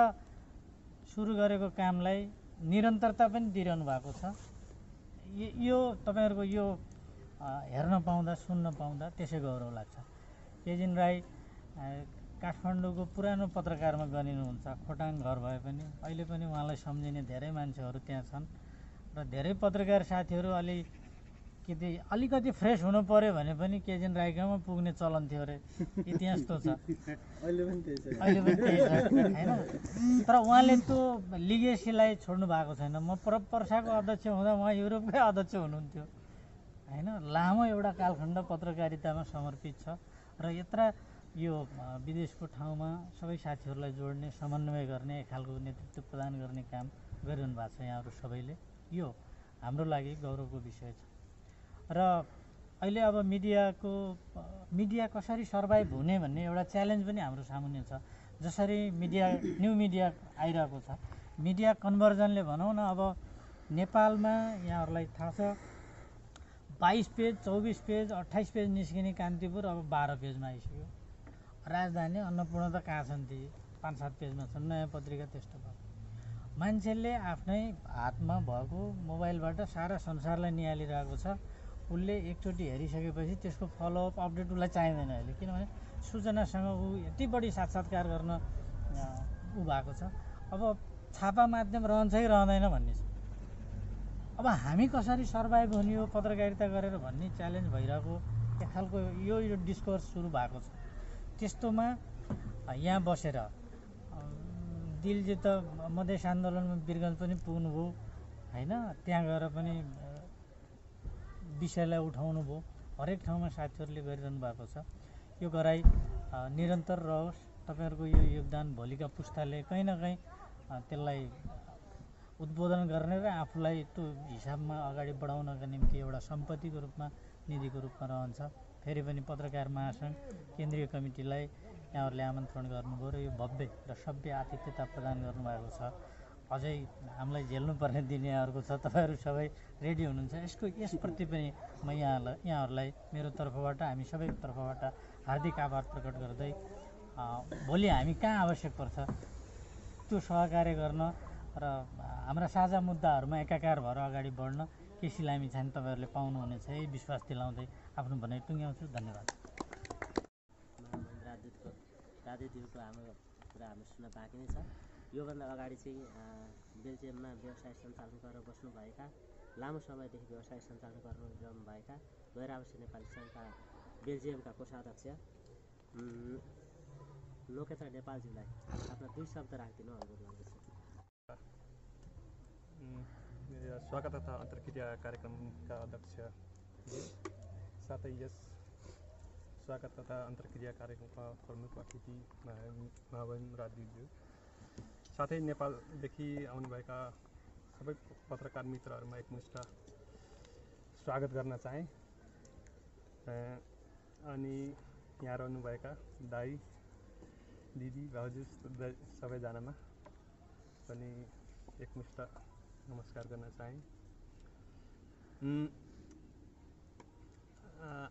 सुरु गरेको कामलाई निरन्तरता पनि दिइरहनु भएको छ। यो तपाईँहरूको यो हेर्न पाउँदा सुन्न पाउँदा त्यसै गौरव लाग्छ। केजिन राई काठमाडौँको पुरानो पत्रकारमा गनिनुहुन्छ। खोटाङ घर भए पनि अहिले पनि उहाँलाई सम्झिने धेरै मान्छेहरू त्यहाँ छन् र धेरै पत्रकार साथीहरू अलिकति फ्रेस हुनु पर्यो भने पनि केजिन राईकामा पुग्ने चलन थियो अरे, इतिहास त छ। अहिले पनि त्यही छ होइन। तर उहाँले त्यो लिगेसीलाई छोड्नु भएको छैन। म पर्साको अध्यक्ष हुँदा उहाँ युरोपकै अध्यक्ष हुनुहुन्थ्यो होइन। लामो एउटा कालखण्ड पत्रकारितामा समर्पित छ र यत्र यो विदेशको ठाउँमा सबै साथीहरूलाई जोड्ने, समन्वय गर्ने, एक खालको नेतृत्व प्रदान गर्ने काम गरिरहनु भएको छ यहाँहरू सबैले। यो हाम्रो लागि गौरवको विषय छ। र अहिले अब मिडिया कसरी सर्भाइभ हुने भन्ने एउटा च्यालेन्ज पनि हाम्रो सामुन्ने छ। जसरी न्यू मिडिया आइरहेको छ, मिडिया कन्भर्जनले भनौँ न। अब नेपालमा यहाँहरूलाई थाहा छ 22 पेज 24 पेज 28 पेज निस्किने कान्तिपुर अब 12 पेजमा आइसक्यो। राजधानी अन्नपूर्ण त कहाँ छन् ती 5-7 पेजमा छन्। नयाँ पत्रिका त्यस्तो भयो। मान्छेले आफ्नै हातमा भएको मोबाइलबाट सारा संसारलाई निहालिरहेको छ। उसले एकचोटि हेरिसकेपछि त्यसको फलोअप अपडेट उसलाई चाहिँदैन अहिले, किनभने सूचनासँग ऊ यति बढी साक्षात्कार गर्न ऊ भएको छ। अब छापा माध्यम रहन्छ कि रहँदैन भन्ने छ। अब हामी कसरी सर्भाइभ हुने हो पत्रकारिता गरेर भन्ने च्यालेन्ज भइरहेको एक खालको यो डिस्कोर्स सुरु भएको छ। त्यस्तोमा यहाँ बसेर दिलजी त मधेस आन्दोलनमा वीरगञ्ज पनि पुग्नुभयो होइन। त्यहाँ गएर पनि विषयलाई उठाउनु भयो। हरेक ठाउँमा साथीहरूले गरिरहनु भएको छ। यो गराइ निरन्तर रहोस्। तपाईँहरूको यो योगदान भोलिका पुस्ताले कहीँ न कहीँ त्यसलाई उद्बोधन गर्ने र आफूलाई त्यो हिसाबमा अगाडि बढाउनका निम्ति एउटा सम्पत्तिको रूपमा, निधिको रूपमा रहन्छ। फेरि पनि पत्रकार महासङ्घ केन्द्रीय कमिटीलाई यहाँहरूले आमन्त्रण गर्नुभयो र यो भव्य र सभ्य आतिथ्यता प्रदान गर्नुभएको छ। अझै हामीलाई झेल्नुपर्ने दिन यहाँहरूको छ। तपाईँहरू सबै रेडी हुनुहुन्छ। यसप्रति पनि म यहाँहरूलाई मेरो तर्फबाट, हामी सबैको तर्फबाट हार्दिक आभार प्रकट गर्दै भोलि हामी कहाँ आवश्यक पर्छ त्यो सहकार्य गर्न र हाम्रा साझा मुद्दाहरूमा एकाकार भएर अगाडि बढ्न केसी लामिछाने तपाईँहरूले पाउनुहुनेछ यही विश्वास दिलाउँदै आफ्नो भनाइ टुङ्ग्याउँछु। धन्यवाद। राजनीतिको हाम्रो कुरा हाम्रो सुन्न बाँकी नै छ। योभन्दा अगाडि चाहिँ बेल्जियममा व्यवसाय सञ्चालन गरेर बस्नुभएका, लामो समयदेखि व्यवसाय सञ्चालन गरिरहनुभएका गैर आवासीय नेपाली सङ्घका बेल्जियमका कोषाध्यक्ष लोकेन्द्र नेपालज्यूलाई आफ्ना 2 शब्द राखिदिनु अनुरोध गर्दछु। स्वागत तथा अन्तर्क्रिया कार्यक्रमका अध्यक्ष साथै यस स्वागत तथा अन्तर्क्रिया कार्यक्रमका प्रमुख अतिथि महामहिम राजदूतज्यू, साथै नेपालदेखि आउनुभएका सबै पत्रकार मित्रहरूमा एकमुष्ट स्वागत गर्न चाहेँ। अनि यहाँ रहनुभएका दाइ दिदी भाउजू सबैजनामा पनि एकमुष्ट नमस्कार गर्न चाहेँ।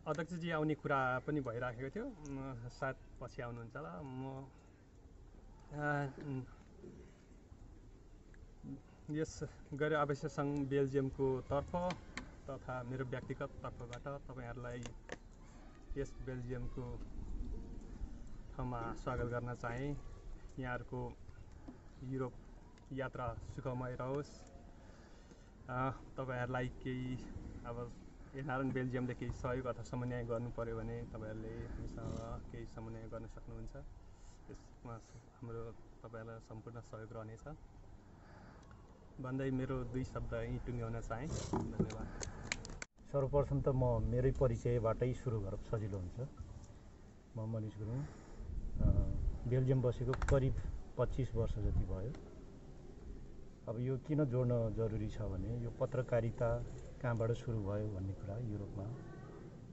अध्यक्षजी आउने कुरा पनि भइराखेको थियो, सायद पछि आउनुहुन्छ होला। म यस गैर आवासीय सङ्घ बेल्जियमको तर्फ तथा मेरो व्यक्तिगत तर्फबाट तपाईँहरूलाई यस बेल्जियमको ठाउँमा स्वागत गर्न चाहेँ। यहाँहरूको युरोप यात्रा सुखमय रहोस्। तपाईँहरूलाई केही अब यहाँहरू बेल्जियमले केही सहयोग अथवा समन्वय गर्नु पर्यो भने तपाईँहरूले हामीसँग केही समन्वय गर्न सक्नुहुन्छ। यसमा हाम्रो तपाईँहरूलाई सम्पूर्ण सहयोग रहनेछ भन्दै मेरो 2 शब्द यहीँ टुङ्ग्याउन चाहेँ। धन्यवाद। सर्वप्रथम त म मेरै परिचयबाटै सुरु गरौँ, सजिलो हुन्छ। म मनिष गुरुङ, बेल्जियम बसेको करिब 25 वर्ष जति भयो। अब यो किन जोड्न जरुरी छ भने यो पत्रकारिता कहाँबाट सुरु भयो भन्ने कुरा युरोपमा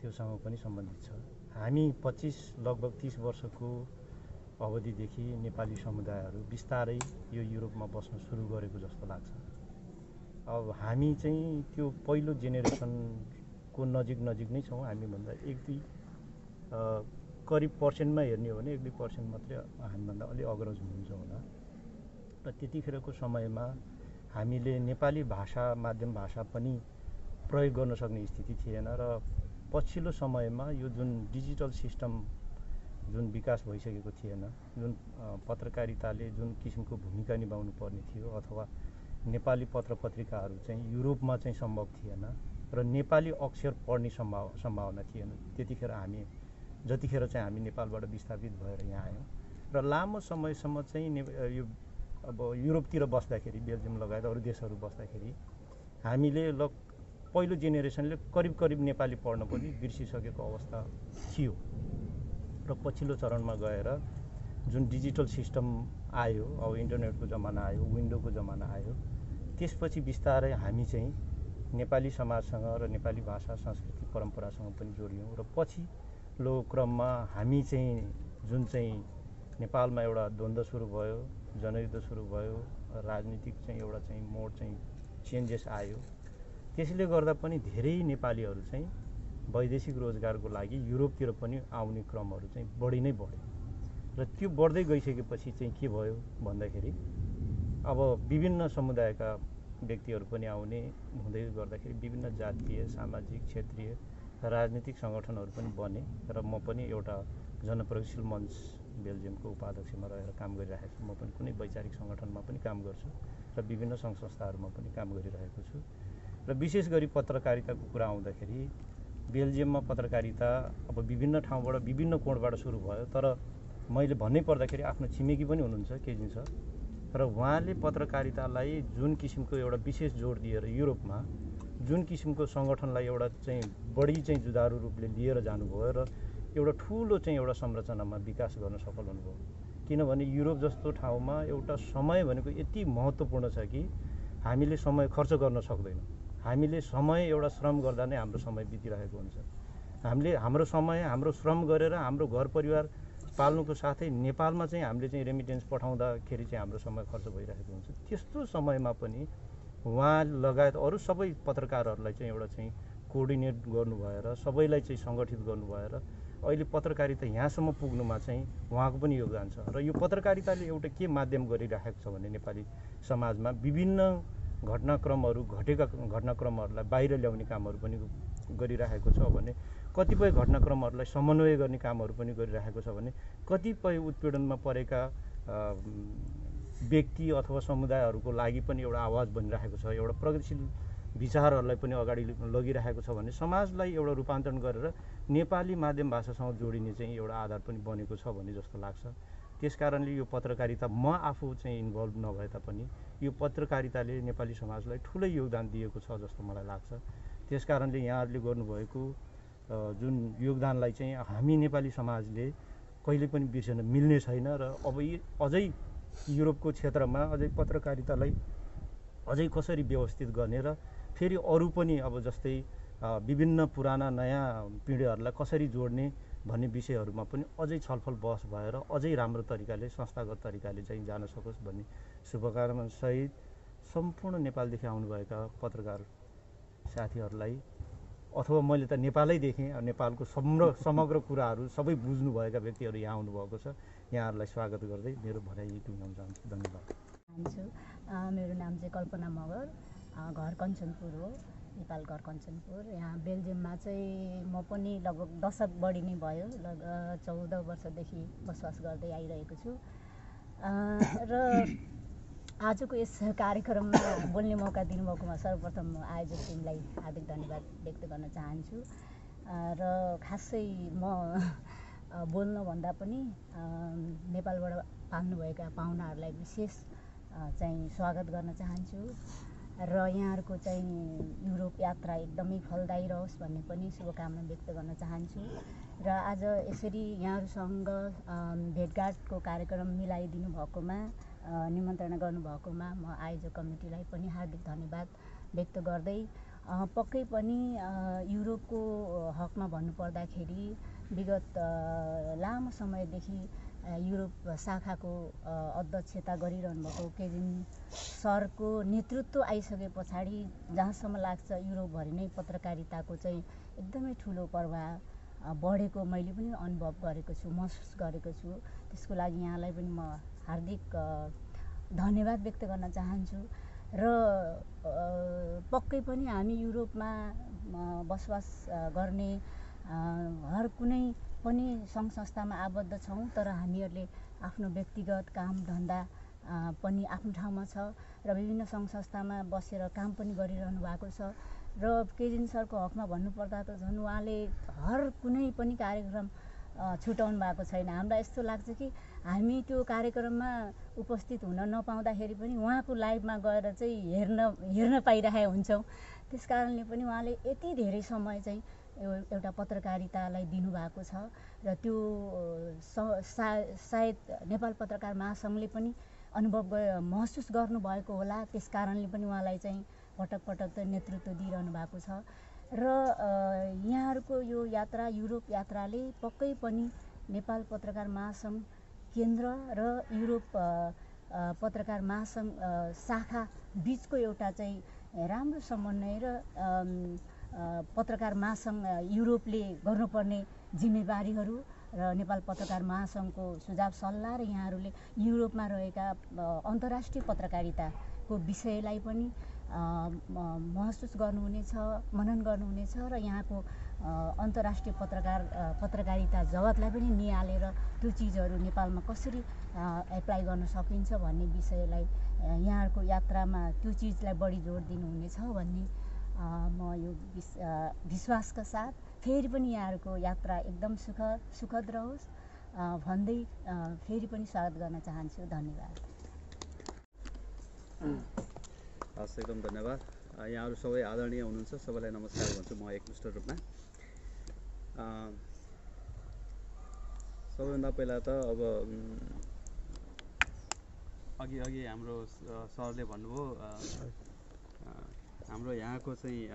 त्योसँग पनि सम्बन्धित छ। हामी 25 लगभग 30 वर्षको अवधिदेखि नेपाली समुदायहरू बिस्तारै यो युरोपमा बस्न सुरु गरेको जस्तो लाग्छ। अब हामी चाहिँ त्यो पहिलो जेनेरेसनको नजिक नै छौँ। हामीभन्दा 1-2 करिब पर्सेन्टमा हेर्ने हो भने 1-2% मात्रै हामीभन्दा अलि अग्रज हुनुहुन्छ होला। र त्यतिखेरको समयमा हामीले नेपाली भाषा माध्यम भाषा पनि प्रयोग गर्न सक्ने स्थिति थिएन। र पछिल्लो समयमा यो जुन डिजिटल सिस्टम जुन विकास भइसकेको थिएन, जुन पत्रकारिताले जुन किसिमको भूमिका निभाउनु पर्ने थियो अथवा नेपाली पत्र पत्रिकाहरू चाहिँ युरोपमा चाहिँ सम्भव थिएन र नेपाली अक्षर पढ्ने सम्भावना थिएन। त्यतिखेर जतिखेर चाहिँ हामी नेपालबाट विस्थापित भएर यहाँ आयौँ र लामो समयसम्म चाहिँ यो अब युरोपतिर बस्दाखेरि, बेल्जियम लगायत अरू देशहरू बस्दाखेरि हामीले पहिलो जेनेरेसनले करिब नेपाली पढ्न पनि बिर्सिसकेको अवस्था थियो। र पछिल्लो चरणमा गएर जुन डिजिटल सिस्टम आयो, अब इन्टरनेटको जमाना आयो, विन्डोको जमाना आयो, त्यसपछि बिस्तारै हामी चाहिँ नेपाली समाजसँग र नेपाली भाषा संस्कृति परम्परासँग पनि जोडियौँ। र पछिल्लो क्रममा हामी चाहिँ जुन चाहिँ नेपालमा एउटा द्वन्द्व सुरु भयो, जनयुद्ध सुरु भयो, राजनीतिक चाहिँ एउटा चाहिँ मोड चाहिँ चेन्जेस आयो। त्यसले गर्दा पनि धेरै नेपालीहरू चाहिँ वैदेशिक रोजगारको लागि युरोपतिर पनि आउने क्रमहरू चाहिँ बढी नै बढ्यो। र त्यो बढ्दै गइसकेपछि चाहिँ के भयो भन्दाखेरि अब विभिन्न समुदायका व्यक्तिहरू पनि आउने हुँदै गर्दाखेरि विभिन्न जातीय, सामाजिक, क्षेत्रीय, राजनीतिक सङ्गठनहरू पनि बने। र म पनि एउटा जनप्रगतिशील मञ्च बेल्जियमको उपाध्यक्षमा रहेर काम गरिरहेको छु। म पनि कुनै वैचारिक सङ्गठनमा पनि काम गर्छु र विभिन्न सङ्घ संस्थाहरूमा पनि काम गरिरहेको छु। र विशेष गरी पत्रकारिताको कुरा आउँदाखेरि बेल्जियममा पत्रकारिता अब विभिन्न ठाउँबाट विभिन्न कोणबाट सुरु भयो। तर मैले भन्नै पर्दाखेरि आफ्नो छिमेकी पनि हुनुहुन्छ, केजिन सर, र उहाँले पत्रकारितालाई जुन किसिमको एउटा विशेष जोड दिएर युरोपमा जुन किसिमको सङ्गठनलाई एउटा चाहिँ बढी चाहिँ जुधारु रूपले लिएर जानुभयो र एउटा ठुलो चाहिँ एउटा संरचनामा विकास गर्न सफल हुनुभयो। किनभने युरोप जस्तो ठाउँमा एउटा समय भनेको यति महत्त्वपूर्ण छ कि हामीले समय खर्च गर्न सक्दैनौँ। हामीले समय एउटा श्रम गर्दा नै हाम्रो समय बितिरहेको हुन्छ। हामीले हाम्रो समय हाम्रो श्रम गरेर हाम्रो घर परिवार पाल्नुको साथै नेपालमा चाहिँ हामीले चाहिँ रेमिटेन्स पठाउँदाखेरि चाहिँ हाम्रो समय खर्च भइरहेको हुन्छ। त्यस्तो समयमा पनि उहाँ लगायत अरू सबै पत्रकारहरूलाई चाहिँ एउटा चाहिँ कोअर्डिनेट गर्नु भएर सबैलाई चाहिँ सङ्गठित गर्नु भएर अहिले पत्रकारिता यहाँसम्म पुग्नुमा चाहिँ उहाँको पनि योगदान छ। र यो पत्रकारिताले एउटा के माध्यम गरिरहेको छ भने नेपाली समाजमा विभिन्न घटेका घटनाक्रमहरूलाई बाहिर ल्याउने कामहरू पनि गरिरहेको छ भने, कतिपय घटनाक्रमहरूलाई समन्वय गर्ने कामहरू पनि गरिरहेको छ भने, कतिपय उत्पीडनमा परेका व्यक्ति अथवा समुदायहरूको लागि पनि एउटा आवाज बनिरहेको छ, एउटा प्रगतिशील विचारहरूलाई पनि अगाडि लगिरहेको छ भने समाजलाई एउटा रूपान्तरण गरेर नेपाली माध्यम भाषासँग जोडिने चाहिँ एउटा आधार पनि बनेको छ भन्ने जस्तो लाग्छ। त्यसकारणले यो पत्रकारिता म आफू चाहिँ इन्भल्भ नभए तापनि यो पत्रकारिताले नेपाली समाजलाई ठुलै योगदान दिएको छ जस्तो मलाई लाग्छ। त्यसकारणले यहाँहरूले गर्नुभएको जुन योगदानलाई चाहिँ हामी नेपाली समाजले कहिले पनि बिर्सन मिल्ने छैन। र अब अझै युरोपको क्षेत्रमा अझै पत्रकारितालाई अझै कसरी व्यवस्थित गर्ने र फेरि अरू पनि अब जस्तै विभिन्न पुराना नयाँ पिँढीहरूलाई कसरी जोड्ने भन्ने विषयहरूमा पनि अझै छलफल बहस भएर अझै राम्रो तरिकाले संस्थागत तरिकाले चाहिँ जान सकोस् भन्ने शुभकामना सहित सम्पूर्ण नेपालदेखि आउनुभएका पत्रकार साथीहरूलाई अथवा मैले त नेपालै देखेँ, नेपालको समग्र कुराहरू सबै बुझ्नुभएका व्यक्तिहरू यहाँ आउनुभएको छ। यहाँहरूलाई स्वागत गर्दै मेरो भनाइ टुङ्ग्याउन चाहन्छु। धन्यवाद। मेरो नाम चाहिँ कल्पना मगर, घर कञ्चनपुर हो, नेपाल घर कञ्चनपुर। यहाँ बेल्जियममा चाहिँ म पनि लगभग दशक बढी नै भयो, 14 वर्षदेखि बसोबास गर्दै आइरहेको छु। र आजको यस कार्यक्रममा बोल्ने मौका दिनुभएकोमा सर्वप्रथम म आयोजक टिमलाई हार्दिक धन्यवाद व्यक्त गर्न चाहन्छु। र खासै म बोल्नुभन्दा पनि नेपालबाट पाल्नुभएका पाहुनाहरूलाई विशेष चाहिँ स्वागत गर्न चाहन्छु र यहाँहरूको चाहिँ युरोप यात्रा एकदमै फलदायी रहोस् भन्ने पनि शुभकामना व्यक्त गर्न चाहन्छु। र आज यसरी यहाँहरूसँग भेटघाटको कार्यक्रम मिलाइदिनु भएकोमा, निमन्त्रणा गर्नुभएकोमा म आयोजक कमिटीलाई पनि हार्दिक धन्यवाद व्यक्त गर्दै पक्कै पनि युरोपको हकमा भन्नुपर्दाखेरि विगत लामो समयदेखि युरोप शाखाको अध्यक्षता गरिरहनु भएको केजिन सरको नेतृत्व आइसके पछाडि जहाँसम्म लाग्छ युरोपभरि नै पत्रकारिताको चाहिँ एकदमै ठुलो प्रभाव बढेको मैले पनि अनुभव गरेको छु, महसुस गरेको छु। त्यसको लागि यहाँलाई पनि म हार्दिक धन्यवाद व्यक्त गर्न चाहन्छु। र पक्कै पनि हामी युरोपमा बसोबास गर्ने हर कुनै पनि सङ्घ संस्थामा आबद्ध छौँ, तर हामीहरूले आफ्नो व्यक्तिगत काम धन्दा पनि आफ्नो ठाउँमा छ र विभिन्न सङ्घ संस्थामा बसेर काम पनि गरिरहनु भएको छ। र केजिन सरको हकमा भन्नुपर्दा त झन् उहाँले हर कुनै पनि कार्यक्रम छुटाउनु भएको छैन। हामीलाई यस्तो लाग्छ कि हामी त्यो कार्यक्रममा उपस्थित हुन नपाउँदाखेरि पनि उहाँको लाइभमा गएर चाहिँ हेर्न पाइरहेका हुन्छौँ। त्यस कारणले पनि उहाँले यति धेरै समय चाहिँ एउटा पत्रकारितालाई दिनुभएको छ र त्यो सायद नेपाल पत्रकार महासङ्घले पनि महसुस गर्नुभएको होला। त्यस कारणले पनि उहाँलाई चाहिँ पटक पटक चाहिँ नेतृत्व दिइरहनु भएको छ। र यहाँहरूको यो यात्रा, युरोप यात्राले पक्कै पनि नेपाल पत्रकार महासङ्घ केन्द्र र युरोप पत्रकार महासङ्घ शाखा बिचको एउटा चाहिँ राम्रो समन्वय र पत्रकार महासङ्घ युरोपले गर्नुपर्ने जिम्मेवारीहरू र नेपाल पत्रकार महासङ्घको सुझाव सल्लाह र यहाँहरूले युरोपमा रहेका अन्तर्राष्ट्रिय पत्रकारिताको विषयलाई पनि महसुस गर्नुहुनेछ, मनन गर्नुहुनेछ र यहाँको अन्तर्राष्ट्रिय पत्रकारिता जगतलाई पनि निहालेर त्यो चिजहरू नेपालमा कसरी एप्लाई गर्न सकिन्छ भन्ने विषयलाई यहाँहरूको यात्रामा त्यो चिजलाई बढी जोड दिनुहुनेछ भन्ने म यो विश्वासका साथ फेरि पनि यहाँहरूको यात्रा एकदम सुखद रहोस् भन्दै फेरि पनि स्वागत गर्न चाहन्छु। धन्यवाद। हस्, एकदम धन्यवाद। यहाँहरू सबै आदरणीय हुनुहुन्छ, सबैलाई नमस्कार भन्छु म एकमुष्ट रूपमा। सबैभन्दा पहिला त अब अघि हाम्रो सरले भन्नुभयो, हाम्रो यहाँको चाहिँ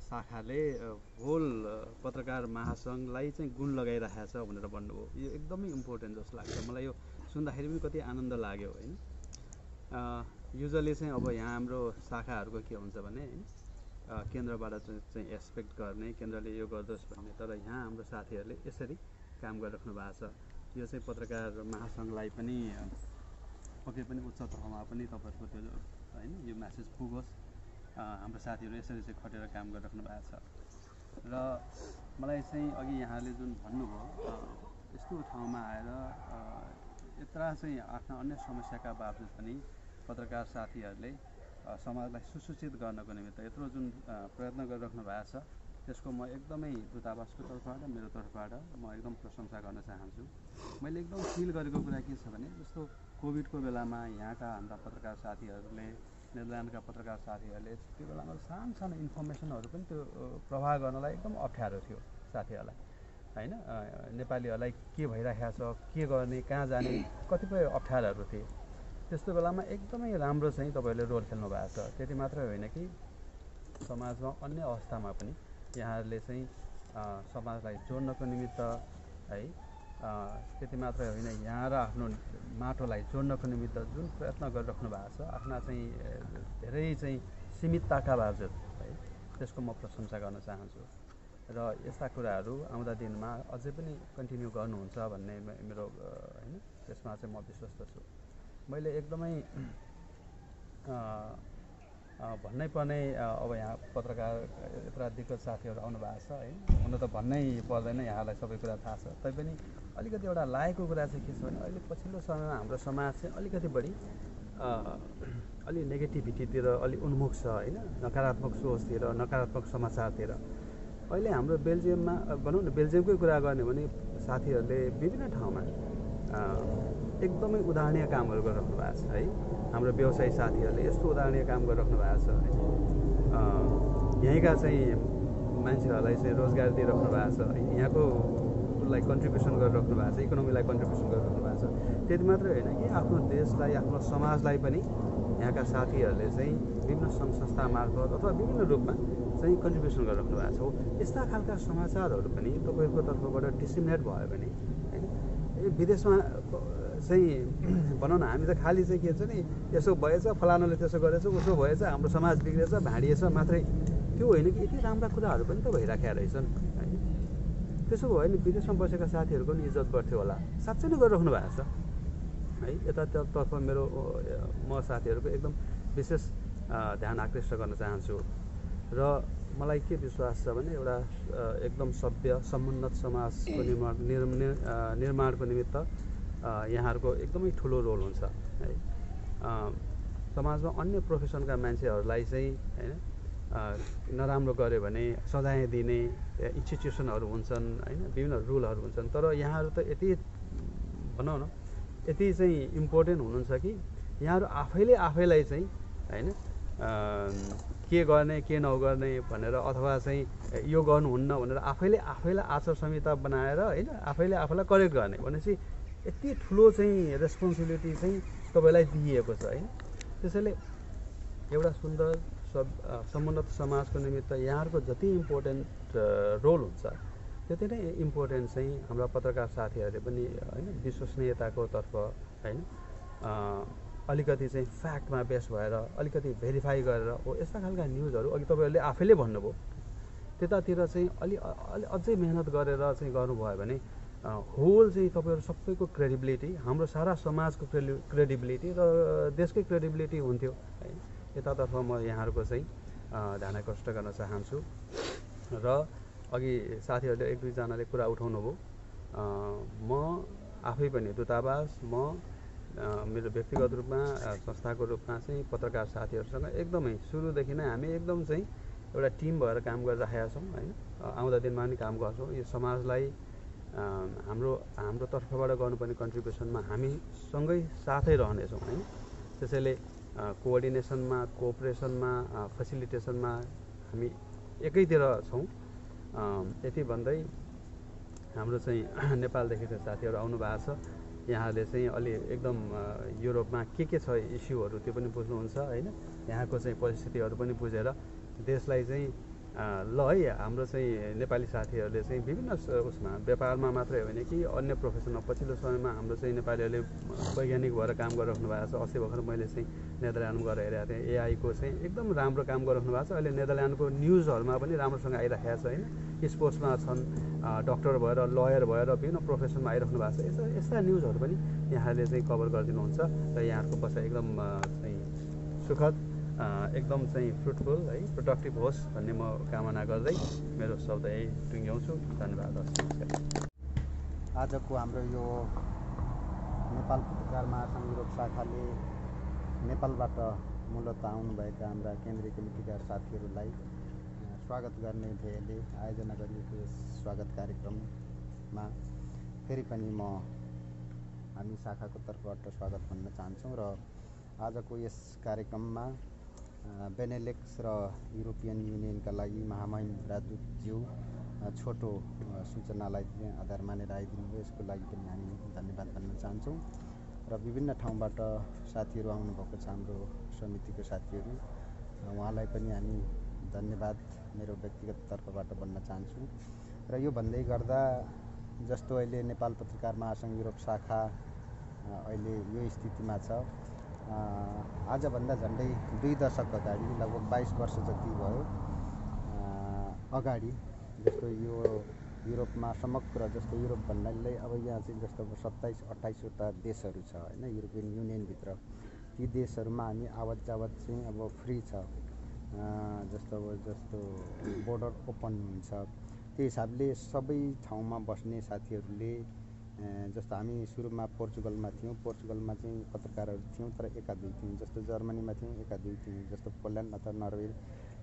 शाखाले होल पत्रकार महासङ्घलाई चाहिँ गुण लगाइरहेको छ भनेर भन्नुभयो। यो एकदमै इम्पोर्टेन्ट जस्तो लाग्छ मलाई। यो सुन्दाखेरि पनि कति आनन्द लाग्यो होइन। युजली चाहिँ अब यहाँ हाम्रो शाखाहरूको के हुन्छ भने केन्द्रबाट चाहिँ एक्सपेक्ट गर्ने, केन्द्रले यो गर्दोस् भन्ने, तर यहाँ हाम्रो साथीहरूले यसरी काम गरिराख्नु भएको छ। यो चाहिँ पत्रकार महासङ्घलाई पनि पक्कै पनि उच्च तहमा पनि तपाईँहरूको त्यो होइन यो म्यासेज पुगोस्, हाम्रो साथीहरू यसरी चाहिँ खटेर काम गरिराख्नु भएको छ। र मलाई चाहिँ अघि यहाँले जुन भन्नुभयो यस्तो ठाउँमा आएर यत्र चाहिँ आफ्ना अन्य समस्याका बावजुद पनि पत्रकार साथीहरूले समाजलाई सुसूचित गर्नको निमित्त यत्रो जुन प्रयत्न गरिराख्नु भएको छ, त्यसको म एकदमै दूतावासको तर्फबाट मेरो तर्फबाट म एकदम प्रशंसा गर्न चाहन्छु। मैले एकदम फिल गरेको कुरा के छ भने जस्तो कोभिडको बेलामा यहाँका हाम्रा पत्रकार साथीहरूले, नेदरल्यान्डका पत्रकार साथीहरूले त्यो बेलामा सानो सानो इन्फर्मेसनहरू पनि त्यो प्रवाह गर्नलाई एकदम अप्ठ्यारो थियो साथीहरूलाई। होइन नेपालीहरूलाई के भइरहेको छ, के गर्ने, कहाँ जाने कतिपय अप्ठ्याराहरू थिए। त्यस्तो बेलामा एकदमै राम्रो चाहिँ तपाईँहरूले रोल खेल्नु भएको छ। त्यति मात्रै होइन कि समाजमा अन्य अवस्थामा पनि यहाँहरूले चाहिँ समाजलाई जोड्नको निमित्त है त्यति मात्रै होइन, यहाँ र आफ्नो माटोलाई जोड्नको निमित्त जुन प्रयत्न गरिराख्नु भएको छ आफ्ना चाहिँ धेरै चाहिँ सीमितताका बावजुद है, त्यसको म प्रशंसा गर्न चाहन्छु। र यस्ता कुराहरू आउँदा दिनमा अझै पनि कन्टिन्यू गर्नुहुन्छ भन्ने मेरो होइन त्यसमा चाहिँ म विश्वस्त छु। मैले एकदमै भन्नै पर्ने अब यहाँ पत्रकार यत्र दिग्गज साथीहरू आउनु भएको छ है, हुन त भन्नै पर्दैन, यहाँलाई सबै कुरा थाहा छ। तैपनि अलिकति एउटा लागेको कुरा चाहिँ के छ भने अहिले पछिल्लो समयमा हाम्रो समाज चाहिँ अलिकति बढी अलि नेगेटिभिटीतिर अलि उन्मुख छ होइन, नकारात्मक सोचतिर, नकारात्मक समाचारतिर। अहिले हाम्रो बेल्जियममा भनौँ न, बेल्जियमकै कुरा गर्ने भने साथीहरूले विभिन्न ठाउँमा एकदमै उदाहरणीय कामहरू गरिराख्नु भएको छ है। हाम्रो व्यवसायी साथीहरूले यस्तो उदाहरणीय काम गरिराख्नु भएको छ है, यहीँका चाहिँ मान्छेहरूलाई चाहिँ रोजगार दिइराख्नु भएको छ है, यहाँको उसलाई कन्ट्रिब्युसन गरिराख्नु भएको छ, इकोनोमीलाई कन्ट्रिब्युसन गरिराख्नु भएको छ। त्यति मात्रै होइन कि आफ्नो देशलाई, आफ्नो समाजलाई पनि यहाँका साथीहरूले चाहिँ विभिन्न सङ्घ संस्था मार्फत अथवा विभिन्न रूपमा चाहिँ कन्ट्रिब्युसन गरिराख्नु भएको छ। यस्ता खालका समाचारहरू पनि तपाईँहरूको तर्फबाट डिसिमिनेट भयो भने होइन, विदेशमा चाहिँ भनौँ न, हामी त खालि चाहिँ के छ नि, यसो भएछ, फलानाले त्यसो गरेछ, उसो भएछ, हाम्रो समाज बिग्रेछ, भाँडिएछ मात्रै, त्यो होइन कि यति राम्रा कुराहरू पनि त भइराखेका रहेछन् होइन। त्यसो भयो भने विदेशमा बसेका साथीहरूको पनि इज्जत बढ्थ्यो होला, साँच्चै नै गरिराख्नु भएको छ है। यतातर्फ मेरो म साथीहरूको एकदम विशेष ध्यान आकृष्ट गर्न चाहन्छु। र मलाई के विश्वास छ भने एउटा एकदम सभ्य समुन्नत समाजको निर्माणको निमित्त यहाँहरूको एकदमै ठुलो रोल हुन्छ है। समाजमा अन्य प्रोफेसनका मान्छेहरूलाई चाहिँ होइन नराम्रो गऱ्यो भने सजाय दिने इन्स्टिट्युसनहरू हुन्छन् होइन, विभिन्न रुलहरू हुन्छन्। तर यहाँहरू त यति भनौँ न यति चाहिँ इम्पोर्टेन्ट हुनुहुन्छ कि यहाँहरू आफैलाई चाहिँ होइन के गर्ने के नगर्ने भनेर अथवा चाहिँ यो गर्नुहुन्न भनेर आफैलाई आचार संहिता बनाएर होइन आफैले आफैलाई करेक्ट गर्ने भनेपछि यति ठुलो चाहिँ रेस्पोन्सिबिलिटी चाहिँ तपाईँलाई दिइएको छ होइन। त्यसैले एउटा सुन्दर समुन्नत समाजको निमित्त यहाँहरूको जति इम्पोर्टेन्ट रोल हुन्छ त्यति नै इम्पोर्टेन्ट चाहिँ हाम्रा पत्रकार साथीहरूले पनि होइन विश्वसनीयताको तर्फ होइन अलिकति चाहिँ फ्याक्टमा बेस भएर अलिकति भेरिफाई गरेर हो यस्ता खालका न्युजहरू अघि तपाईँहरूले आफैले भन्नुभयो त्यतातिर चाहिँ अझै मेहनत गरेर चाहिँ गर्नुभयो भने होल चाहिँ तपाईँहरू सबैको क्रेडिबिलिटी, हाम्रो सारा समाजको क्रेडिबिलिटी र देशकै क्रेडिबिलिटी हुन्थ्यो है। यतातर्फ म यहाँहरूको चाहिँ ध्यान आकर्षित गर्न चाहन्छु। र अघि साथीहरूले एक दुईजनाले कुरा उठाउनु भयो, म आफै पनि दूतावास, म मेरो व्यक्तिगत रूपमा संस्थाको रूपमा चाहिँ पत्रकार साथीहरूसँग एकदमै सुरुदेखि नै हामी एकदम चाहिँ एउटा टिम भएर काम गरिरहेका छौँ होइन। आउँदा दिनमा पनि काम गर्छौँ। यो समाजलाई हाम्रो तर्फबाट गर्नुपर्ने कन्ट्रिब्युसनमा हामी सँगै साथै रहनेछौँ होइन। त्यसैले कोअर्डिनेसनमा, कोअपरेसनमा, फेसिलिटेसनमा हामी एकैतिर छौँ। यति भन्दै हाम्रो चाहिँ नेपालदेखि चाहिँ साथीहरू आउनु भएको छ। यहाँहरूले चाहिँ अलि एकदम युरोपमा के छ इस्युहरू त्यो पनि बुझ्नुहुन्छ होइन। यहाँको चाहिँ परिस्थितिहरू पनि बुझेर देशलाई चाहिँ ल है हाम्रो चाहिँ नेपाली साथीहरूले चाहिँ विभिन्न उसमा व्यापारमा मात्रै होइन कि अन्य प्रोफेसनमा पछिल्लो समयमा हाम्रो चाहिँ नेपालीहरूले वैज्ञानिक भएर काम गरिराख्नु भएको छ। अस्ति भर्खर मैले चाहिँ नेदरल्यान्डमा गएर हेरेको थिएँ, एआईको चाहिँ एकदम राम्रो काम गरिराख्नु भएको छ। अहिले नेदरल्यान्डको न्युजहरूमा पनि राम्रोसँग आइराखेको छ होइन। स्पोर्ट्समा छन्, डक्टर भएर, लयर भएर विभिन्न प्रोफेसनमा आइराख्नु भएको छ। यस्ता न्युजहरू पनि यहाँहरूले चाहिँ कभर गरिदिनुहुन्छ र यहाँहरूको बसाइ एकदम चाहिँ सुखद, एकदम चाहिँ फ्रुटफुल है, प्रोडक्टिभ होस् भन्ने म कामना गर्दै मेरो शब्द यही टुङ्ग्याउँछु। धन्यवाद। आजको हाम्रो यो नेपाल पत्रकार महासङ्घ युरोप शाखाले नेपालबाट मूलतः आउनुभएका हाम्रा केन्द्रीय कमिटीका साथीहरूलाई स्वागत गर्ने ध्येयले आयोजना गरिएको यस स्वागत कार्यक्रममा फेरि पनि म हामी शाखाको तर्फबाट स्वागत भन्न चाहन्छौँ। र आजको यस कार्यक्रममा बेनेलेक्स र युरोपियन युनियनका लागि महामहिम राजदूतज्यू छोटो सूचनालाई आधार मानेर आइदिनु भयो। यसको लागि पनि हामी धन्यवाद भन्न चाहन्छौँ। र विभिन्न ठाउँबाट साथीहरू आउनुभएको छ, हाम्रो समितिको साथीहरू, उहाँलाई पनि हामी धन्यवाद मेरो व्यक्तिगत तर्फबाट भन्न चाहन्छु। र यो भन्दै गर्दा जस्तो अहिले नेपाल पत्रकार महासङ्घ युरोप शाखा अहिले यो स्थितिमा छ, आजभन्दा झन्डै 2 दशक अगाडि लगभग 22 वर्ष जति भयो अगाडि जस्तो यो युरोपमा समग्र जस्तो युरोप भन्नाले अब यहाँ चाहिँ जस्तो 27-28वटा देशहरू छ होइन युरोपियन युनियनभित्र। ती देशहरूमा हामी आवत जावत चाहिँ अब फ्री छ, जस्तो बोर्डर ओपन हुन्छ। त्यो हिसाबले सबै ठाउँमा बस्ने साथीहरूले जस्तो हामी सुरुमा पोर्चुगलमा थियौँ, पोर्चुगलमा चाहिँ पत्रकारहरू थियौँ तर 1-2 थियौँ। जस्तो जर्मनीमा थियौँ 1-2 थियौँ, जस्तो पोल्यान्ड अथवा नर्वे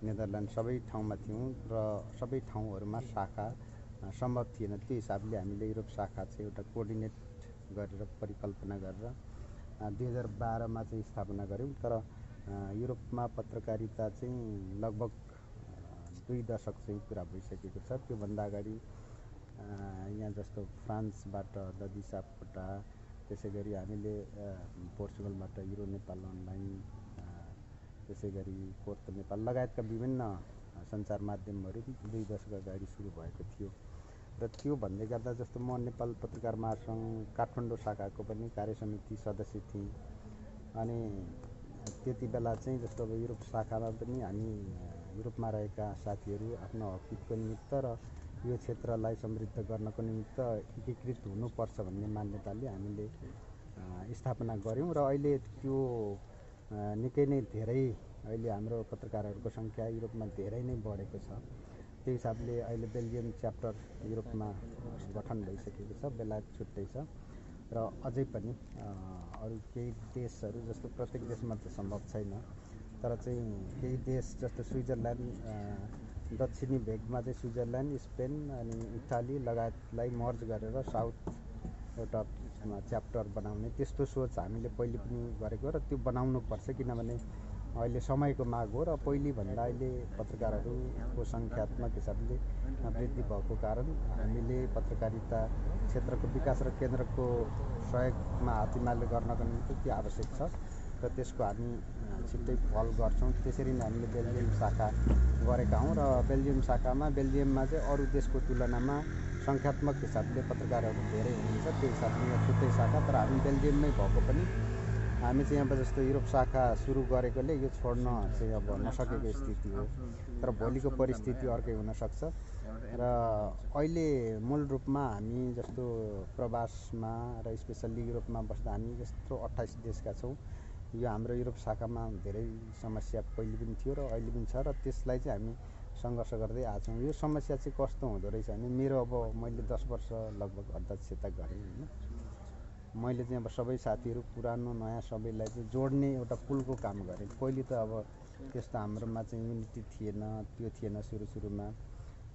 नेदरल्यान्ड सबै ठाउँमा थियौँ र सबै ठाउँहरूमा शाखा सम्भव थिएन। त्यो हिसाबले हामीले युरोप शाखा चाहिँ एउटा कोअर्डिनेट गरेर परिकल्पना गरेर 2012मा चाहिँ स्थापना गऱ्यौँ। तर युरोपमा पत्रकारिता चाहिँ लगभग 2 दशक चाहिँ पुरा भइसकेको छ। त्योभन्दा अगाडि यहाँ जस्तो फ्रान्सबाट ददी सापकोटा, त्यसै गरी हामीले पोर्चुगलबाट युरो नेपाल अनलाइन, त्यसै गरी कोर्ट नेपाल लगायतका विभिन्न सञ्चार माध्यमहरू 2 दशक अगाडि सुरु भएको थियो। र त्यो भन्दै गर्दा जस्तो म नेपाल पत्रकार महासङ्घ काठमाडौँ शाखाको पनि कार्यसमिति सदस्य थिएँ। अनि त्यति बेला चाहिँ जस्तो अब युरोप शाखामा पनि हामी युरोपमा रहेका साथीहरू आफ्नो हकहितको निमित्त र यो क्षेत्रलाई समृद्ध गर्नको निमित्त एकीकृत हुनुपर्छ भन्ने मान्यताले हामीले स्थापना गऱ्यौँ। र अहिले त्यो निकै नै धेरै अहिले हाम्रो पत्रकारहरूको सङ्ख्या युरोपमा धेरै नै बढेको छ। त्यो हिसाबले अहिले बेल्जियम च्याप्टर युरोपमा गठन भइसकेको छ, बेलायत छुट्टै छ र अझै पनि अरू केही देशहरू जस्तो प्रत्येक देशमा त सम्भव छैन, तर चाहिँ केही देश जस्तो स्विजरल्यान्ड, दक्षिणी भेगमा चाहिँ स्विजरल्यान्ड, स्पेन अनि इटाली लगायतलाई मर्ज गरेर साउथ एउटा च्याप्टर बनाउने त्यस्तो सोच हामीले पहिले पनि गरेको र त्यो बनाउनु पर्छ। किनभने अहिले समयको माग हो र पहिलेभन्दा अहिले पत्रकारहरूको सङ्ख्यात्मक हिसाबले वृद्धि भएको कारण हामीले पत्रकारिता क्षेत्रको विकास र केन्द्रको सहयोगमा हातेमालो गर्नको निम्ति त्यो आवश्यक छ र त्यसको हामी छिट्टै पहल गर्छौँ। त्यसरी नै हामीले बेल्जियम शाखा गरेका हौँ र बेल्जियम शाखामा बेल्जियममा चाहिँ अरू देशको तुलनामा सङ्ख्यात्मक हिसाबले पत्रकारहरू धेरै हुनुहुन्छ, त्यो हिसाबले यहाँ छुट्टै शाखा। तर हामी बेल्जियममै भएको पनि हामी चाहिँ अब जस्तो युरोप शाखा सुरु गरेकोले यो छोड्न चाहिँ अब नसकेको स्थिति हो। तर भोलिको परिस्थिति अर्कै हुनसक्छ र अहिले मूल रूपमा हामी जस्तो प्रवासमा र स्पेसल्ली युरोपमा बस्दा हामी यस्तो 28 देशका छौँ। यो हाम्रो युरोप शाखामा धेरै समस्या पहिले पनि थियो र अहिले पनि छ र त्यसलाई चाहिँ हामी सङ्घर्ष गर्दै आएको छौँ। यो समस्या चाहिँ कस्तो हुँदो रहेछ भने मेरो अब मैले 10 वर्ष लगभग अध्यक्षता गरेँ होइन, मैले चाहिँ अब सबै साथीहरू पुरानो नयाँ सबैलाई चाहिँ जोड्ने एउटा पुलको काम गरेँ। पहिले त अब त्यस्तो हाम्रोमा चाहिँ युनिटी थिएन, त्यो थिएन सुरुमा।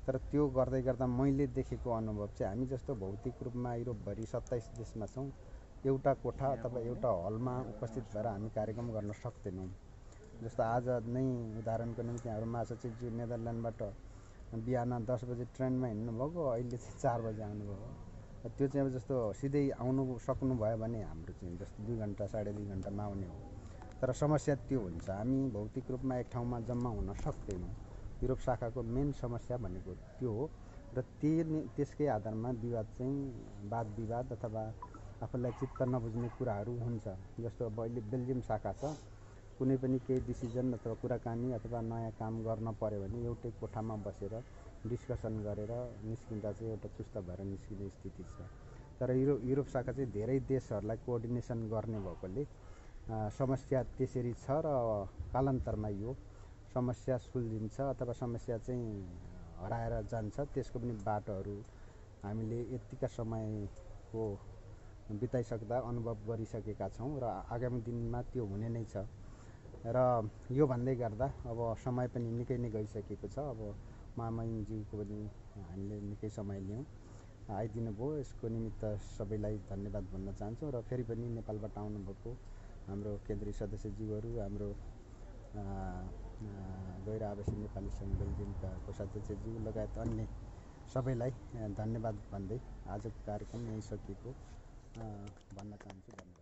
तर त्यो गर्दै गर्दा मैले देखेको अनुभव चाहिँ हामी जस्तो भौतिक रूपमा युरोपभरि 27 देशमा छौँ, एउटा कोठा अथवा एउटा हलमा उपस्थित भएर हामी कार्यक्रम गर्न सक्दैनौँ। जस्तो आज नै उदाहरणको निम्ति हाम्रो महासचिवज्यू नेदरल्यान्डबाट बिहान 10 बजे ट्रेनमा हिँड्नुभएको, अहिले चाहिँ 4 बजे आउनुभयो। त्यो चाहिँ अब जस्तो सिधै आउनु सक्नुभयो भने हाम्रो चाहिँ जस्तो 2 घन्टा 2.5 घन्टामा आउने हो। तर समस्या त्यो हुन्छ, हामी भौतिक रूपमा एक ठाउँमा जम्मा हुन सक्दैनौँ। युरोप शाखाको मेन समस्या भनेको त्यो हो र त्यसकै आधारमा विवाद चाहिँ वाद विवाद अथवा आफूलाई चित्त नबुझ्ने कुराहरू हुन्छ। जस्तो अब अहिले बेल्जियम शाखा छ, कुनै पनि केही डिसिजन अथवा कुराकानी अथवा नयाँ काम गर्न पर्यो भने एउटै कोठामा बसेर डिस्कसन गरेर निस्किँदा चाहिँ एउटा चुस्त भएर निस्किने स्थिति छ। तर युरोप शाखा चाहिँ धेरै देशहरूलाई कोअर्डिनेसन गर्ने भएकोले समस्या त्यसरी छ र कालान्तरमा यो समस्या सुल्झिन्छ अथवा समस्या चाहिँ हराएर जान्छ। त्यसको पनि बाटोहरू हामीले यतिका समयको बिताइसक्दा अनुभव गरिसकेका छौँ र आगामी दिनमा त्यो हुने नै छ। र यो भन्दै गर्दा अब समय पनि निकै नै गइसकेको छ। अब महामहिमज्यूको पनि हामीले निकै समय लियौँ, आइदिनु भयो, यसको निमित्त सबैलाई धन्यवाद भन्न चाहन्छौँ। र फेरि पनि नेपालबाट आउनुभएको हाम्रो केन्द्रीय सदस्यज्यूहरू, हाम्रो गैर आवासीय नेपाली सङ्घ बेल्जियमका कोषाध्यक्षज्यू लगायत अन्य सबैलाई धन्यवाद भन्दै आजको कार्यक्रम यहीँ सकिएको भन्न चाहन्छु।